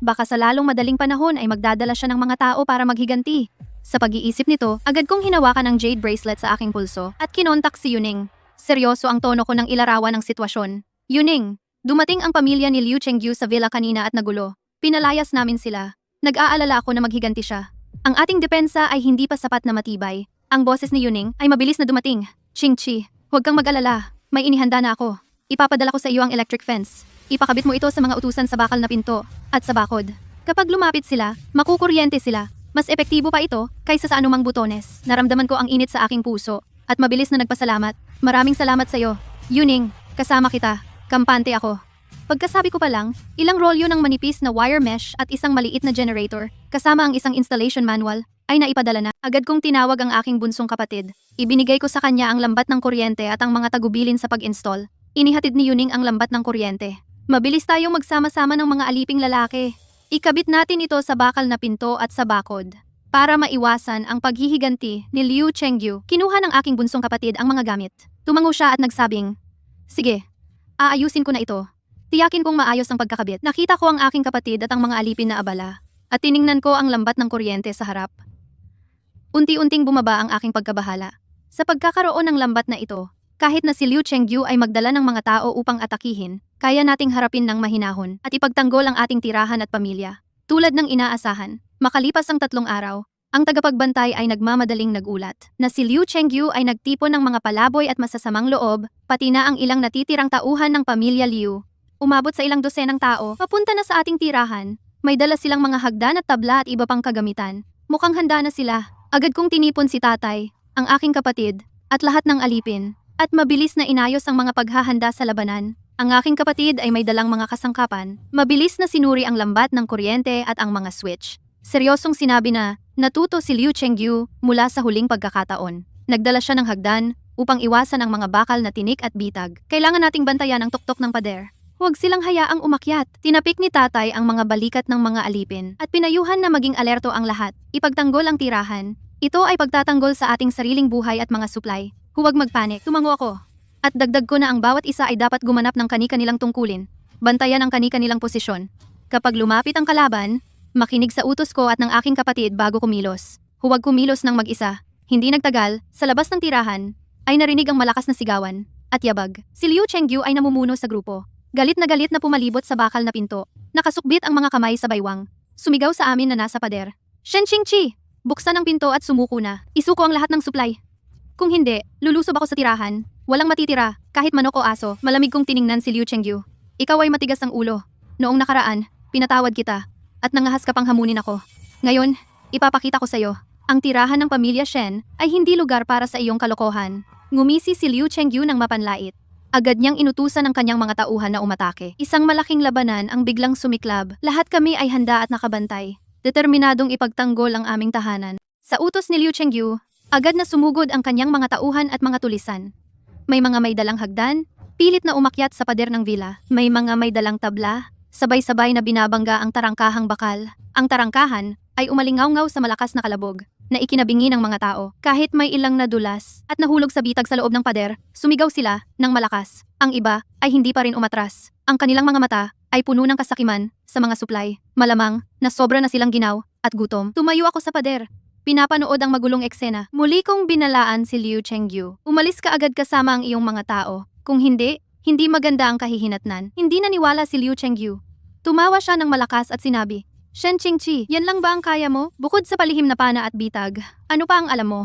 Speaker 1: Baka sa lalong madaling panahon ay magdadala siya ng mga tao para maghiganti. Sa pag-iisip nito, agad kong hinawakan ang jade bracelet sa aking pulso at kinontak si Yuning. Seryoso ang tono ko ng ilarawan ng sitwasyon. Yuning, dumating ang pamilya ni Liu Chengyu sa villa kanina at nagulo. Pinalayas namin sila. Nag-aalala ako na maghiganti siya. Ang ating depensa ay hindi pa sapat na matibay. Ang boses ni Yuning ay mabilis na dumating. Qingqi, huwag kang mag-alala. May inihanda na ako. Ipapadala ko sa iyo ang electric fence. Ipakabit mo ito sa mga utusan sa bakal na pinto at sa bakod. Kapag lumapit sila, makukuryente sila. Mas epektibo pa ito kaysa sa anumang butones. Naramdaman ko ang init sa aking puso at mabilis na nagpasalamat. Maraming salamat sa iyo. Yuning, kasama kita. Kampante ako. Pagkasabi ko pa lang, ilang rolyo ng manipis na wire mesh at isang maliit na generator, kasama ang isang installation manual, ay naipadala na. Agad kong tinawag ang aking bunsong kapatid. Ibinigay ko sa kanya ang lambat ng kuryente at ang mga tagubilin sa pag-install. Inihatid ni Yuning ang lambat ng kuryente. Mabilis tayong magsama-sama ng mga aliping lalaki. Ikabit natin ito sa bakal na pinto at sa bakod. Para maiwasan ang paghihiganti ni Liu Chengyu, kinuha ng aking bunsong kapatid ang mga gamit. Tumango siya at nagsabing, sige, aayusin ko na ito. Tiyakin kong maayos ang pagkakabit. Nakita ko ang aking kapatid at ang mga alipin na abala, at tiningnan ko ang lambat ng kuryente sa harap. Unti-unting bumaba ang aking pagkabahala. Sa pagkakaroon ng lambat na ito, kahit na si Liu Chengyu ay magdala ng mga tao upang atakihin, kaya nating harapin ng mahinahon at ipagtanggol ang ating tirahan at pamilya. Tulad ng inaasahan, makalipas ang 3 araw, ang tagapagbantay ay nagmamadaling nagulat na si Liu Chengyu ay nagtipon ng mga palaboy at masasamang loob, pati na ang ilang natitirang tauhan ng pamilya Liu. Umabot sa ilang dosenang tao, papunta na sa ating tirahan. May dala silang mga hagdan at tabla at iba pang kagamitan. Mukhang handa na sila. Agad kong tinipon si tatay, ang aking kapatid, at lahat ng alipin, at mabilis na inayos ang mga paghahanda sa labanan. Ang aking kapatid ay may dalang mga kasangkapan. Mabilis na sinuri ang lambat ng kuryente at ang mga switch. Seryosong sinabi na natuto si Liu Chengyu mula sa huling pagkakataon. Nagdala siya ng hagdan upang iwasan ang mga bakal na tinik at bitag. Kailangan nating bantayan ang tuktok ng pader. Huwag silang hayaang umakyat. Tinapik ni tatay ang mga balikat ng mga alipin at pinayuhan na maging alerto ang lahat. Ipagtanggol ang tirahan. Ito ay pagtatanggol sa ating sariling buhay at mga supply. Huwag magpanik. Tumango ako. At dagdag ko na ang bawat isa ay dapat gumanap ng kani-kanilang tungkulin. Bantayan ang kani-kanilang posisyon. Kapag lumapit ang kalaban, makinig sa utos ko at ng aking kapatid bago kumilos. Huwag kumilos ng mag-isa. Hindi nagtagal, sa labas ng tirahan, ay narinig ang malakas na sigawan at yabag. Si Liu Chengyu ay namumuno sa grupo. Galit na pumalibot sa bakal na pinto. Nakasukbit ang mga kamay sa baywang. Sumigaw sa amin na nasa pader. Shen Qingqi! Buksan ang pinto at sumuko na. Isuko ang lahat ng supply. Kung hindi, lulusob ako sa tirahan. Walang matitira, kahit manok o aso. Malamig kong tiningnan si Liu Chengyu. Ikaw ay matigas ang ulo. Noong nakaraan, pinatawad kita. At nangahas ka pang hamunin ako. Ngayon, ipapakita ko sa'yo. Ang tirahan ng pamilya Shen ay hindi lugar para sa iyong kalokohan. Ngumisi si Liu Chengyu ng mapanlait. Agad niyang inutusan ang kanyang mga tauhan na umatake. Isang malaking labanan ang biglang sumiklab. Lahat kami ay handa at nakabantay. Determinadong ipagtanggol ang aming tahanan. Sa utos ni Liu Chengyu, agad na sumugod ang kanyang mga tauhan at mga tulisan. May mga may dalang hagdan, pilit na umakyat sa pader ng villa. May mga may dalang tabla, sabay-sabay na binabangga ang tarangkahang bakal. Ang tarangkahan ay umalingaw-ngaw sa malakas na kalabog na ikinabingi ng mga tao. Kahit may ilang nadulas at nahulog sa bitag sa loob ng pader, sumigaw sila ng malakas. Ang iba ay hindi pa rin umatras. Ang kanilang mga mata ay puno ng kasakiman sa mga supply. Malamang na sobra na silang ginaw at gutom. Tumayo ako sa pader. Pinapanood ang magulong eksena. Muli kong binalaan si Liu Chengyu. Umalis ka agad kasama ang iyong mga tao. Kung hindi, hindi maganda ang kahihinatnan. Hindi naniwala si Liu Chengyu. Tumawa siya ng malakas at sinabi, Shen Qingqi, yan lang ba ang kaya mo? Bukod sa palihim na pana at bitag, ano pa ang alam mo?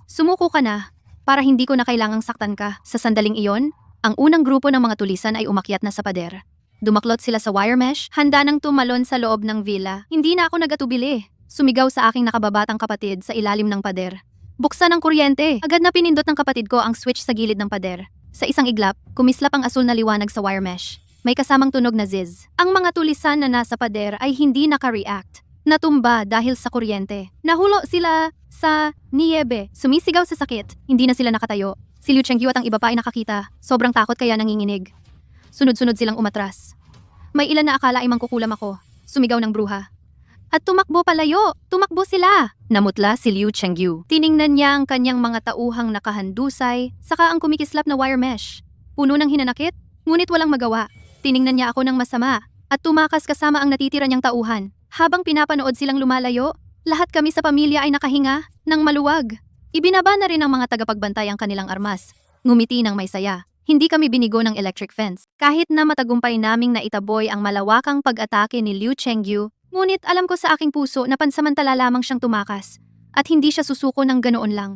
Speaker 1: Sumuko ka na, para hindi ko na kailangang saktan ka. Sa sandaling iyon, ang unang grupo ng mga tulisan ay umakyat na sa pader. Dumaklot sila sa wire mesh, handa nang tumalon sa loob ng villa. Hindi na ako nagatubili. Sumigaw sa aking nakababatang kapatid sa ilalim ng pader. Buksan ang kuryente! Agad na pinindot ng kapatid ko ang switch sa gilid ng pader. Sa isang iglap, kumislap ang asul na liwanag sa wire mesh. May kasamang tunog na ziz. Ang mga tulisan na nasa pader ay hindi naka-react. Natumba dahil sa kuryente. Nahulo sila sa niyebe. Sumisigaw sa sakit. Hindi na sila nakatayo. Si Liu Chengyu at ang iba pa ay nakakita. Sobrang takot kaya nanginginig. Sunod-sunod silang umatras. May ilan na akala ay mangkukulam ako. Sumigaw ng bruha. At tumakbo palayo. Tumakbo sila. Namutla si Liu Chengyu. Tiningnan niya ang kanyang mga tauhang nakahandusay, saka ang kumikislap na wire mesh. Puno ng hinanakit, ngunit walang magawa. Tiningnan niya ako ng masama at tumakas kasama ang natitira niyang tauhan. Habang pinapanood silang lumalayo, lahat kami sa pamilya ay nakahinga ng maluwag. Ibinaba na rin ng mga tagapagbantay ang kanilang armas. Ngumiti ng may saya. Hindi kami binigo ng electric fence. Kahit na matagumpay naming naitaboy ang malawakang pag-atake ni Liu Chengyu, ngunit alam ko sa aking puso na pansamantala lamang siyang tumakas at hindi siya susuko ng ganoon lang.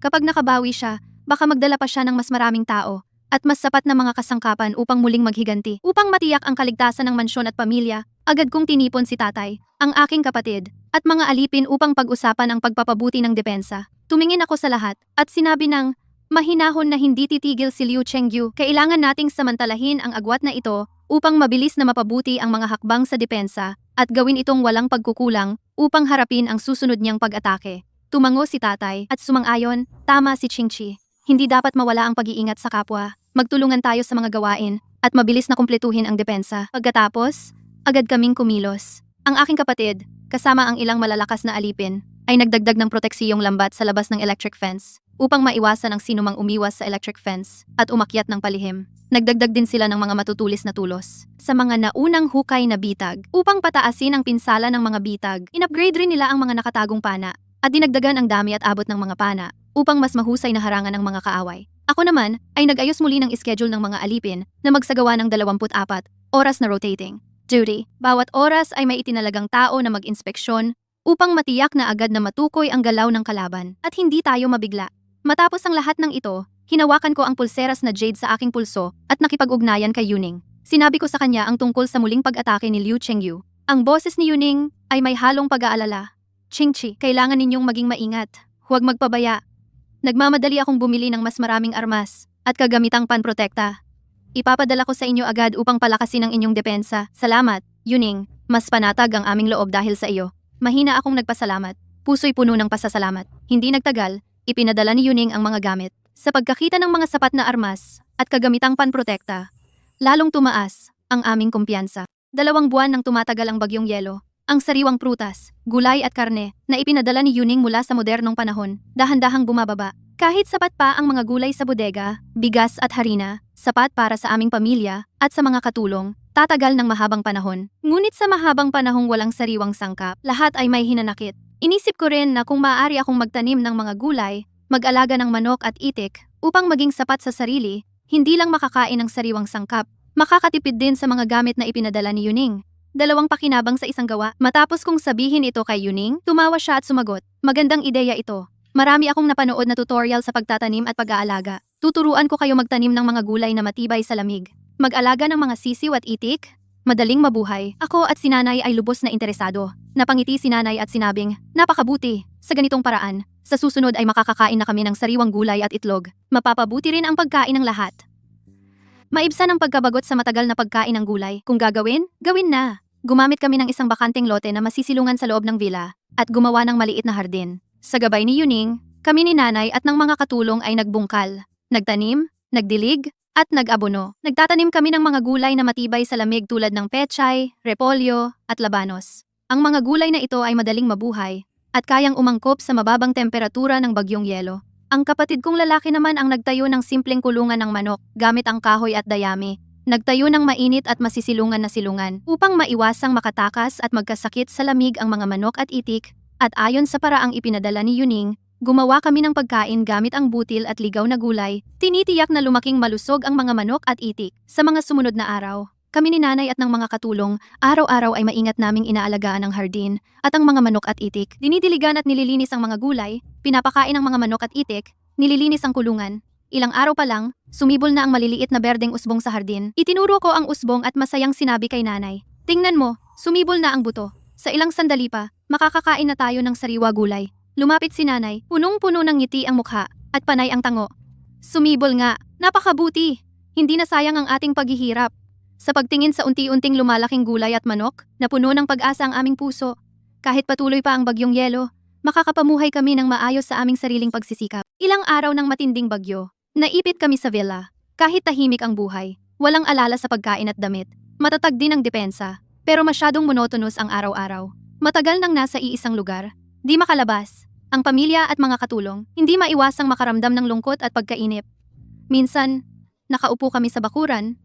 Speaker 1: Kapag nakabawi siya, baka magdala pa siya ng mas maraming tao at mas sapat na mga kasangkapan upang muling maghiganti. Upang matiyak ang kaligtasan ng mansyon at pamilya, agad kong tinipon si tatay, ang aking kapatid, at mga alipin upang pag-usapan ang pagpapabuti ng depensa. Tumingin ako sa lahat at sinabi ng mahinahon na hindi titigil si Liu Chengyu. Kailangan nating samantalahin ang agwat na ito upang mabilis na mapabuti ang mga hakbang sa depensa at gawin itong walang pagkukulang upang harapin ang susunod niyang pag-atake. Tumango si tatay at sumang-ayon, tama si Qingqi. Hindi dapat mawala ang pag-iingat sa kapwa. Magtulungan tayo sa mga gawain at mabilis na kumpletuhin ang depensa. Pagkatapos, agad kaming kumilos. Ang aking kapatid, kasama ang ilang malalakas na alipin, ay nagdagdag ng proteksiyong lambat sa labas ng electric fence upang maiwasan ang sinumang umiwas sa electric fence at umakyat ng palihim. Nagdagdag din sila ng mga matutulis na tulos sa mga naunang hukay na bitag upang pataasin ang pinsala ng mga bitag. In-upgrade rin nila ang mga nakatagong pana at dinagdagan ang dami at abot ng mga pana upang mas mahusay na harangan ng mga kaaway. Ako naman ay nag-ayos muli ng schedule ng mga alipin na magsagawa ng 24 oras na rotating duty. Bawat oras ay may itinalagang tao na mag-inspeksyon upang matiyak na agad na matukoy ang galaw ng kalaban at hindi tayo mabigla. Matapos ang lahat ng ito, hinawakan ko ang pulseras na jade sa aking pulso at nakipag-ugnayan kay Yuning. Sinabi ko sa kanya ang tungkol sa muling pag-atake ni Liu Chengyu. Ang boses ni Yuning ay may halong pag-aalala. Qingqi, kailangan ninyong maging maingat. Huwag magpabaya. Nagmamadali akong bumili ng mas maraming armas at kagamitang panprotekta. Ipapadala ko sa inyo agad upang palakasin ang inyong depensa. Salamat, Yuning. Mas panatag ang aming loob dahil sa iyo. Mahina akong nagpasalamat. Puso'y puno ng pasasalamat. Hindi nagtagal, ipinadala ni Yuning ang mga gamit. Sa pagkakita ng mga sapat na armas at kagamitang panprotekta, lalong tumaas ang aming kumpiyansa. 2 buwan nang tumatagal ang bagyong yelo. Ang sariwang prutas, gulay at karne na ipinadala ni Yuning mula sa modernong panahon, dahan-dahang bumababa. Kahit sapat pa ang mga gulay sa bodega, bigas at harina, sapat para sa aming pamilya at sa mga katulong, tatagal ng mahabang panahon. Ngunit sa mahabang panahong walang sariwang sangkap, lahat ay may hinanakit. Inisip ko rin na kung maaari akong magtanim ng mga gulay, mag-alaga ng manok at itik, upang maging sapat sa sarili, hindi lang makakain ng sariwang sangkap, makakatipid din sa mga gamit na ipinadala ni Yuning. 2 pakinabang sa isang gawa. Matapos kong sabihin ito kay Yuning, tumawa siya at sumagot. Magandang ideya ito. Marami akong napanood na tutorial sa pagtatanim at pag-aalaga. Tuturuan ko kayo magtanim ng mga gulay na matibay sa lamig. Mag-alaga ng mga sisiw at itik. Madaling mabuhay. Ako at si nanay ay lubos na interesado. Napangiti si nanay at sinabing, napakabuti. Sa ganitong paraan, sa susunod ay makakakain na kami ng sariwang gulay at itlog. Mapapabuti rin ang pagkain ng lahat. Maibsan ang pagkabagot sa matagal na pagkain ng gulay. Kung gagawin, gawin na. Gumamit kami ng isang bakanteng lote na masisilungan sa loob ng villa at gumawa ng maliit na hardin. Sa gabay ni Yuning, kami ni nanay at ng mga katulong ay nagbungkal, nagtanim, nagdilig, at nag-abono. Nagtatanim kami ng mga gulay na matibay sa lamig tulad ng pechay, repolyo, at labanos. Ang mga gulay na ito ay madaling mabuhay at kayang umangkop sa mababang temperatura ng bagyong yelo. Ang kapatid kong lalaki naman ang nagtayo ng simpleng kulungan ng manok gamit ang kahoy at dayami. Nagtayo ng mainit at masisilungan na silungan upang maiwasang makatakas at magkasakit sa lamig ang mga manok at itik, at ayon sa paraang ipinadala ni Yuning, gumawa kami ng pagkain gamit ang butil at ligaw na gulay, tinitiyak na lumaking malusog ang mga manok at itik. Sa mga sumunod na araw, kami ni nanay at ng mga katulong, araw-araw ay maingat naming inaalagaan ang hardin at ang mga manok at itik. Dinidiligan at nililinis ang mga gulay, pinapakain ang mga manok at itik, nililinis ang kulungan. Ilang araw pa lang, sumibol na ang maliliit na berdeng usbong sa hardin. Itinuro ko ang usbong at masayang sinabi kay nanay, tingnan mo, sumibol na ang buto. Sa ilang sandali pa, makakakain na tayo ng sariwa gulay. Lumapit si nanay, punong-puno ng ngiti ang mukha at panay ang tango. Sumibol nga, napakabuti. Hindi na sayang ang ating paghihirap. Sa pagtingin sa unti-unting lumalaking gulay at manok, napuno ng pag-asa ang aming puso. Kahit patuloy pa ang bagyong yelo, makakapamuhay kami ng maayos sa aming sariling pagsisikap. Ilang araw ng matinding bagyo, naipit kami sa villa. Kahit tahimik ang buhay, walang alala sa pagkain at damit. Matatag din ang depensa, pero masyadong monotonous ang araw-araw. Matagal nang nasa iisang lugar, di makalabas. Ang pamilya at mga katulong, hindi maiwasang makaramdam ng lungkot at pagkainip. Minsan, nakaupo kami sa bakuran.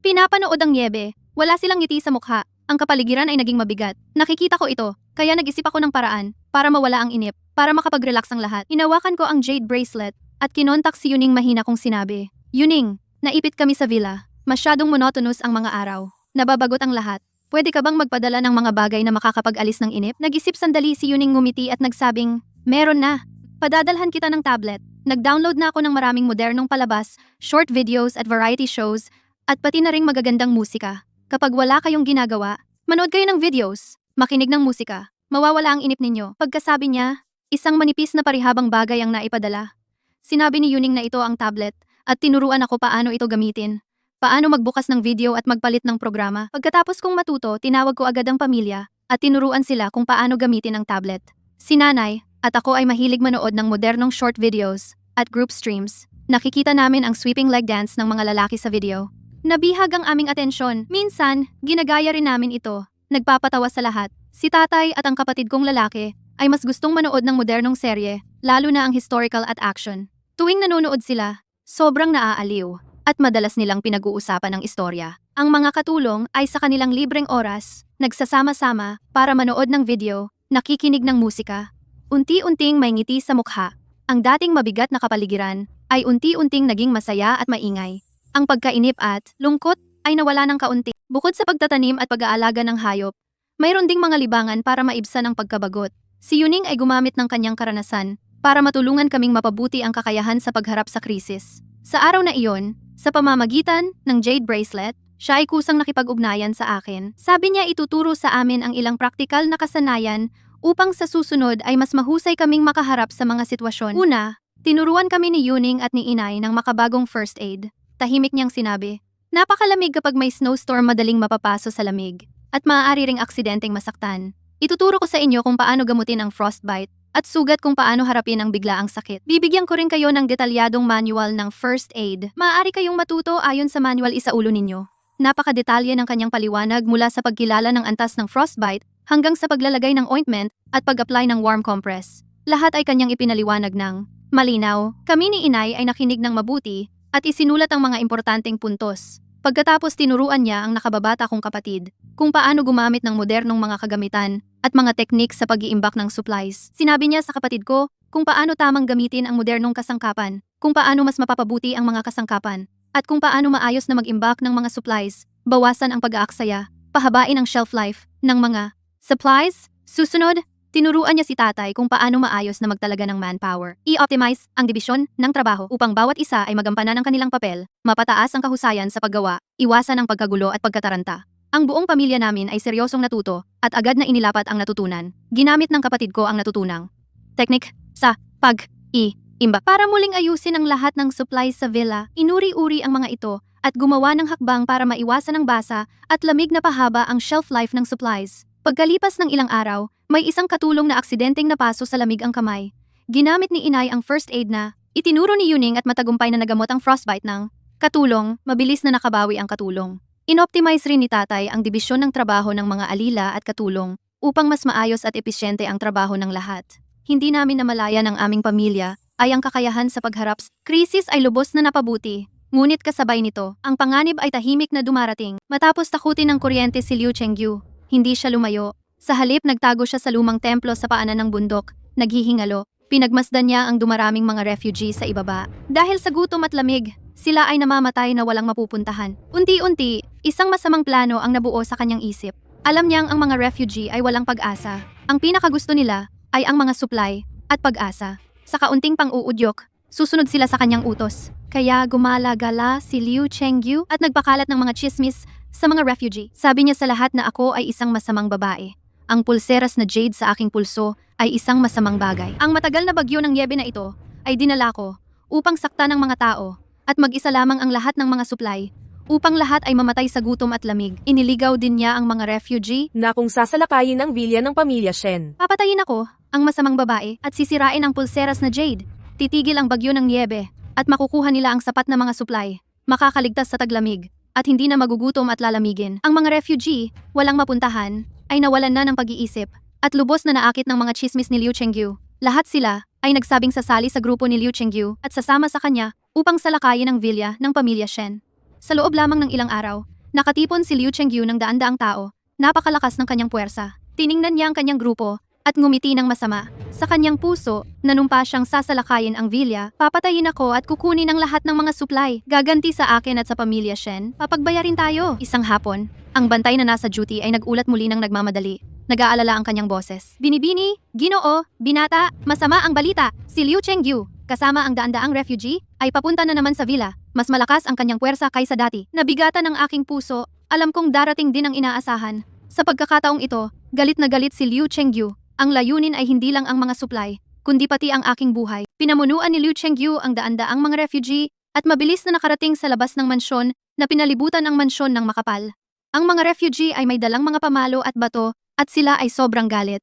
Speaker 1: Pinapanood ang niebe, wala silang ngiti sa mukha, ang kapaligiran ay naging mabigat. Nakikita ko ito, kaya nag-isip ako ng paraan para mawala ang inip, para makapag-relax ang lahat. Inawakan ko ang jade bracelet at kinontak si Yuning mahina kong sinabi, Yuning, naipit kami sa villa. Masyadong monotonous ang mga araw. Nababagot ang lahat. Pwede ka bang magpadala ng mga bagay na makakapag-alis ng inip? Nag-isip sandali si Yuning ngumiti at nagsabing, meron na. Padadalhan kita ng tablet. Nag-download na ako ng maraming modernong palabas, short videos at variety shows, at pati na ring magagandang musika. Kapag wala kayong ginagawa, manood kayo ng videos, makinig ng musika, mawawala ang inip ninyo. Pagkasabi niya, isang manipis na parihabang bagay ang naipadala. Sinabi ni Yuning na ito ang tablet, at tinuruan ako paano ito gamitin. Paano magbukas ng video at magpalit ng programa. Pagkatapos kong matuto, tinawag ko agad ang pamilya, at tinuruan sila kung paano gamitin ang tablet. Si nanay, at ako ay mahilig manood ng modernong short videos, at group streams. Nakikita namin ang sweeping leg dance ng mga lalaki sa video. Nabihag ang aming atensyon. Minsan, ginagaya rin namin ito. Nagpapatawa sa lahat. Si tatay at ang kapatid kong lalaki ay mas gustong manood ng modernong serye, lalo na ang historical at action. Tuwing nanonood sila, sobrang naaaliw at madalas nilang pinag-uusapan ang istorya. Ang mga katulong ay sa kanilang libreng oras, nagsasama-sama para manood ng video, nakikinig ng musika. Unti-unting may ngiti sa mukha. Ang dating mabigat na kapaligiran ay unti-unting naging masaya at maingay. Ang pagkainip at lungkot ay nawala ng kaunti. Bukod sa pagtatanim at pag-aalaga ng hayop, mayroon ding mga libangan para maibsan ang pagkabagot. Si Yuning ay gumamit ng kanyang karanasan para matulungan kaming mapabuti ang kakayahan sa pagharap sa krisis. Sa araw na iyon, sa pamamagitan ng jade bracelet, siya ay kusang nakipag-ugnayan sa akin. Sabi niya ituturo sa amin ang ilang praktikal na kasanayan upang sa susunod ay mas mahusay kaming makaharap sa mga sitwasyon. Una, tinuruan kami ni Yuning at ni Inay ng makabagong first aid. Tahimik niyang sinabi, Napakalamig kapag may snowstorm, madaling mapapaso sa lamig at maaari ring aksidenteng masaktan. Ituturo ko sa inyo kung paano gamutin ang frostbite at sugat, kung paano harapin ang biglaang sakit. Bibigyan ko rin kayo ng detalyadong manual ng first aid. Maaari kayong matuto ayon sa manual isaulo ninyo. Napakadetalye ng kanyang paliwanag mula sa pagkilala ng antas ng frostbite hanggang sa paglalagay ng ointment at pag-apply ng warm compress. Lahat ay kanyang ipinaliwanag ng malinaw. Kami ni Inay ay nakinig ng mabuti at isinulat ang mga importanteng puntos. Pagkatapos tinuruan niya ang nakababata kong kapatid kung paano gumamit ng modernong mga kagamitan at mga teknik sa pag-iimbak ng supplies. Sinabi niya sa kapatid ko kung paano tamang gamitin ang modernong kasangkapan, kung paano mas mapapabuti ang mga kasangkapan, at kung paano maayos na mag-imbak ng mga supplies, bawasan ang pag-aaksaya, pahabain ang shelf life ng mga supplies. Susunod, tinuruan niya si tatay kung paano maayos na magtalaga ng manpower. I-optimize ang dibisyon ng trabaho upang bawat isa ay magampanan ang kanilang papel, mapataas ang kahusayan sa paggawa, iwasan ang pagkagulo at pagkataranta. Ang buong pamilya namin ay seryosong natuto at agad na inilapat ang natutunan. Ginamit ng kapatid ko ang natutunang teknik sa pag-iimbak para muling ayusin ang lahat ng supplies sa villa. Inuri-uri ang mga ito at gumawa ng hakbang para maiwasan ang basa at lamig na pahaba ang shelf life ng supplies. Pagkalipas ng ilang araw, may isang katulong na aksidenteng napaso sa lamig ang kamay. Ginamit ni Inay ang first aid na itinuro ni Yuning at matagumpay na nagamot ang frostbite ng katulong. Mabilis na nakabawi ang katulong. Inoptimize rin ni tatay ang dibisyon ng trabaho ng mga alila at katulong upang mas maayos at episyente ang trabaho ng lahat. Hindi namin namalayan ng aming pamilya ay ang kakayahan sa pagharap sa krisis ay lubos na napabuti. Ngunit kasabay nito, ang panganib ay tahimik na dumarating. Matapos takutin ng kuryente si Liu Chengyu, hindi siya lumayo. Sa halip, nagtago siya sa lumang templo sa paanan ng bundok, naghihingalo. Pinagmasdan niya ang dumaraming mga refugee sa ibaba. Dahil sa gutom at lamig, sila ay namamatay na walang mapupuntahan. Unti-unti, isang masamang plano ang nabuo sa kanyang isip. Alam niyang ang mga refugee ay walang pag-asa. Ang pinakagusto nila ay ang mga supply at pag-asa. Sa kaunting pang-uudyok, susunod sila sa kanyang utos. Kaya gumala-gala si Liu Chengyu at nagpakalat ng mga chismis sa mga refugee. Sabi niya sa lahat na ako ay isang masamang babae. Ang pulseras na jade sa aking pulso ay isang masamang bagay. Ang matagal na bagyo ng Niebe na ito ay dinala ko upang sakta ng mga tao at mag-isa lamang ang lahat ng mga supply upang lahat ay mamatay sa gutom at lamig. Iniligaw din niya ang mga refugee
Speaker 2: na kung sasalakayin ang bilya ng pamilya Shen.
Speaker 1: Papatayin ako, ang masamang babae, at sisirain ang pulseras na jade. Titigil ang bagyo ng Niebe at makukuha nila ang sapat na mga supply. Makakaligtas sa taglamig at hindi na magugutom at lalamigin. Ang mga refugee, walang mapuntahan, ay nawalan na ng pag-iisip at lubos na naakit ng mga chismis ni Liu Chengyu. Lahat sila ay nagsabing sasali sa grupo ni Liu Chengyu at sasama sa kanya upang salakayin ang villa ng pamilya Shen. Sa loob lamang ng ilang araw, nakatipon si Liu Chengyu ng daan-daang tao. Napakalakas ng kanyang puwersa. Tiningnan niya ang kanyang grupo at ngumiti ng masama. Sa kanyang puso, nanumpa siyang sasalakayin ang villa. Papatayin ako at kukunin ang lahat ng mga supply. Gaganti sa akin at sa pamilya Shen. Papagbayarin tayo. Isang hapon, ang bantay na nasa duty ay nagulat muli ng nagmamadali. Nag-aalala ang kanyang boses. Binibini, Ginoo, binata, masama ang balita. Si Liu Chengyu, kasama ang daan-daang refugee, ay papunta na naman sa villa. Mas malakas ang kanyang puwersa kaysa dati. Nabigatan ng aking puso, alam kong darating din ang inaasahan. Sa pagkakataong ito, galit na galit si Liu Chengyu. Ang layunin ay hindi lang ang mga supply, kundi pati ang aking buhay. Pinamunuan ni Liu Chengyu ang daan-daang mga refugee at mabilis na nakarating sa labas ng mansyon na pinalibutan ang mansyon ng makapal. Ang mga refugee ay may dalang mga pamalo at bato at sila ay sobrang galit.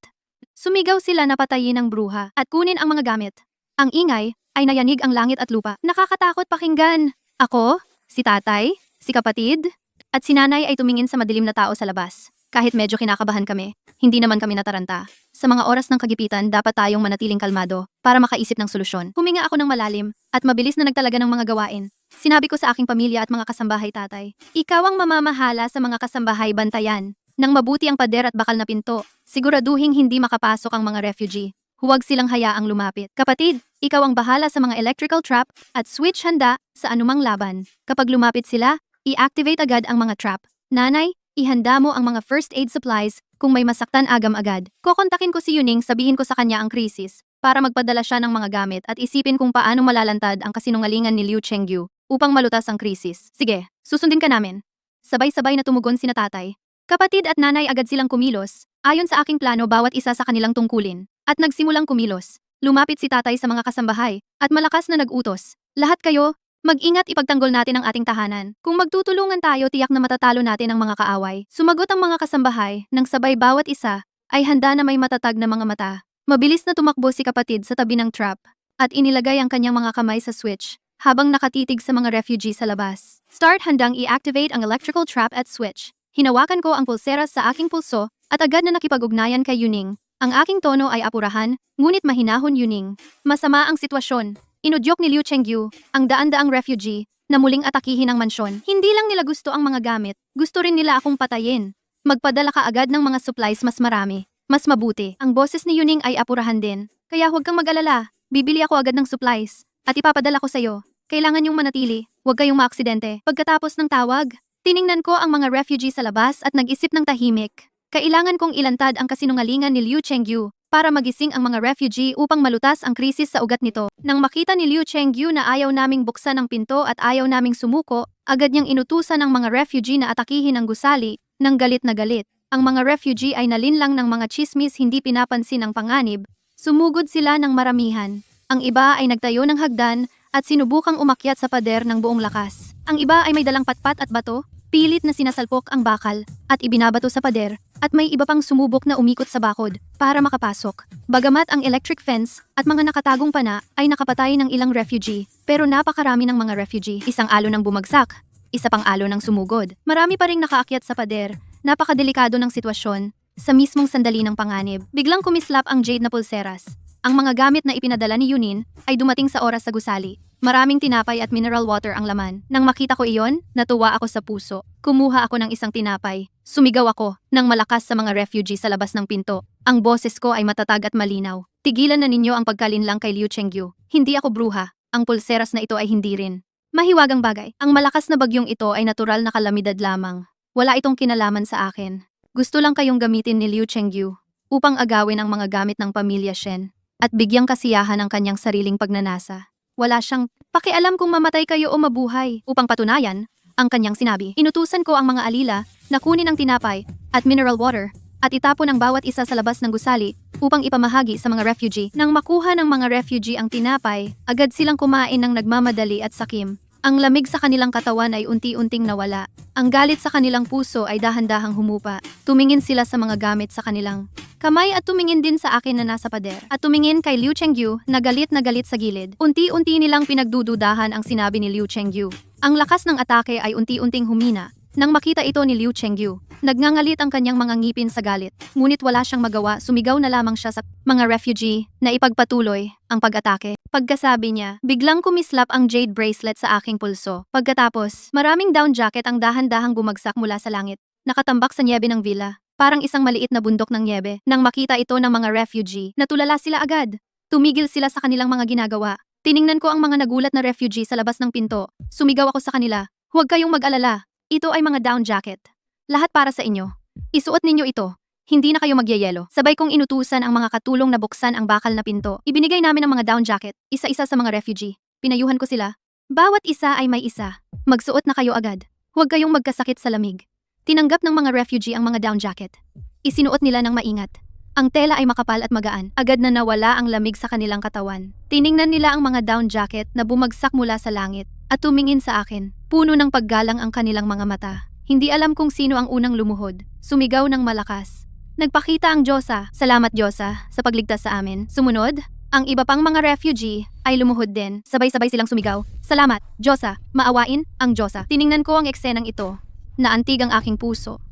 Speaker 1: Sumigaw sila na patayin ang bruha at kunin ang mga gamit. Ang ingay ay nayanig ang langit at lupa. Nakakatakot pakinggan. Ako, si tatay, si kapatid, at si nanay ay tumingin sa madilim na tao sa labas. Kahit medyo kinakabahan kami, hindi naman kami nataranta. Sa mga oras ng kagipitan, dapat tayong manatiling kalmado para makaisip ng solusyon. Huminga ako ng malalim at mabilis na nagtalaga ng mga gawain. Sinabi ko sa aking pamilya at mga kasambahay, tatay, ikaw ang mamamahala sa mga kasambahay, bantayan nang mabuti ang pader at bakal na pinto. Siguraduhing hindi makapasok ang mga refugee. Huwag silang hayaang lumapit. Kapatid, ikaw ang bahala sa mga electrical trap at switch, handa sa anumang laban. Kapag lumapit sila, i-activate agad ang mga trap. Nanay, ihanda mo ang mga first aid supplies kung may masaktan agam-agad. Kokontakin ko si Yuning, sabihin ko sa kanya ang krisis para magpadala siya ng mga gamit at isipin kung paano malalantad ang kasinungalingan ni Liu Chengyu upang malutas ang krisis. Sige, susundin ka namin. Sabay-sabay na tumugon sina tatay. Kapatid at nanay agad silang kumilos. Ayon sa aking plano, bawat isa sa kanilang tungkulin. At nagsimulang kumilos. Lumapit si tatay sa mga kasambahay at malakas na nag-utos. Lahat kayo, Mag-ingat, ipagtanggol natin ang ating tahanan. Kung magtutulungan tayo, tiyak na matatalo natin ang mga kaaway. Sumagot ang mga kasambahay, nang sabay bawat isa ay handa na may matatag na mga mata. Mabilis na tumakbo si kapatid sa tabi ng trap at inilagay ang kanyang mga kamay sa switch habang nakatitig sa mga refugee sa labas. Start, handang i-activate ang electrical trap at switch. Hinawakan ko ang pulseras sa aking pulso at agad na nakipag-ugnayan kay Yuning. Ang aking tono ay apurahan, ngunit mahinahon. Yuning. Masama ang sitwasyon. Inudyok ni Liu Chengyu, ang daan-daang refugee, na muling atakihin ang mansyon. Hindi lang nila gusto ang mga gamit, gusto rin nila akong patayin. Magpadala ka agad ng mga supplies, mas marami, mas mabuti. Ang boses ni Yuning ay apurahan din. Kaya huwag kang mag-alala, bibili ako agad ng supplies, at ipapadala ko sa'yo. Kailangan yung manatili, huwag kayong maaksidente. Pagkatapos ng tawag, tiningnan ko ang mga refugee sa labas at nag-isip ng tahimik. Kailangan kong ilantad ang kasinungalingan ni Liu Chengyu para magising ang mga refugee upang malutas ang krisis sa ugat nito. Nang makita ni Liu Chengyu na ayaw naming buksan ang pinto at ayaw naming sumuko, agad niyang inutusan ang mga refugee na atakihin ang gusali, nang galit na galit. Ang mga refugee ay nalinlang ng mga chismis, hindi pinapansin ang panganib. Sumugod sila ng maramihan. Ang iba ay nagtayo ng hagdan at sinubukang umakyat sa pader ng buong lakas. Ang iba ay may dalang patpat at bato, pilit na sinasalpok ang bakal at ibinabato sa pader, at may iba pang sumubok na umikot sa bakod para makapasok. Bagamat ang electric fence at mga nakatagong pana ay nakapatay ng ilang refugee, pero napakarami ng mga refugee. Isang alo ng bumagsak, isa pang alo ng sumugod. Marami pa ring nakaakyat sa pader. Napakadelikado ng sitwasyon. Sa mismong sandali ng panganib, biglang kumislap ang jade na pulseras. Ang mga gamit na ipinadala ni Yunin ay dumating sa oras sa gusali. Maraming tinapay at mineral water ang laman. Nang makita ko iyon, natuwa ako sa puso. Kumuha ako ng isang tinapay. Sumigaw ako ng malakas sa mga refugee sa labas ng pinto. Ang boses ko ay matatag at malinaw. Tigilan na ninyo ang pagkalinlang kay Liu Chengyu. Hindi ako bruha. Ang pulseras na ito ay hindi rin mahiwagang bagay. Ang malakas na bagyong ito ay natural na kalamidad lamang. Wala itong kinalaman sa akin. Gusto lang kayong gamitin ni Liu Chengyu upang agawin ang mga gamit ng pamilya Shen at bigyang kasiyahan ang kanyang sariling pagnanasa. Wala siyang pakialam kung mamatay kayo o mabuhay. Upang patunayan ang kanyang sinabi, inutusan ko ang mga alila na kunin ang tinapay at mineral water at itapon ang bawat isa sa labas ng gusali upang ipamahagi sa mga refugee. Nang makuha ng mga refugee ang tinapay, agad silang kumain ng nagmamadali at sakim. Ang lamig sa kanilang katawan ay unti-unting nawala. Ang galit sa kanilang puso ay dahan-dahang humupa. Tumingin sila sa mga gamit sa kanilang kamay at tumingin din sa akin na nasa pader. At tumingin kay Liu Chengyu na galit sa gilid. Unti-unti nilang pinagdududahan ang sinabi ni Liu Chengyu. Ang lakas ng atake ay unti-unting humina. Nang makita ito ni Liu Chengyu, nagngangalit ang kanyang mga ngipin sa galit. Ngunit wala siyang magawa, sumigaw na lamang siya sa mga refugee na ipagpatuloy ang pag-atake. Pagkasabi niya, biglang kumislap ang jade bracelet sa aking pulso. Pagkatapos, maraming down jacket ang dahan-dahang bumagsak mula sa langit. Nakatambak sa nyebe ng villa, parang isang maliit na bundok ng nyebe. Nang makita ito ng mga refugee, natulala sila agad. Tumigil sila sa kanilang mga ginagawa. Tiningnan ko ang mga nagulat na refugee sa labas ng pinto. Sumigaw ako sa kanila, huwag kayong mag-alala. Ito ay mga down jacket. Lahat para sa inyo. Isuot ninyo ito. Hindi na kayo magyayelo. Sabay kong inutusan ang mga katulong na buksan ang bakal na pinto. Ibinigay namin ang mga down jacket, isa-isa sa mga refugee. Pinayuhan ko sila. Bawat isa ay may isa. Magsuot na kayo agad. Huwag kayong magkasakit sa lamig. Tinanggap ng mga refugee ang mga down jacket. Isinuot nila ng maingat. Ang tela ay makapal at magaan. Agad na nawala ang lamig sa kanilang katawan. Tiningnan nila ang mga down jacket na bumagsak mula sa langit at tumingin sa akin. Puno ng paggalang ang kanilang mga mata. Hindi alam kung sino ang unang lumuhod. Sumigaw ng malakas. Nagpakita ang Diyosa. Salamat Diyosa sa pagligtas sa amin. Sumunod, ang iba pang mga refugee ay lumuhod din. Sabay-sabay silang sumigaw. Salamat, Diyosa. Maawain ang Diyosa. Tiningnan ko ang eksenang ito. Naantig ang aking puso.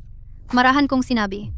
Speaker 1: Marahan kong sinabi.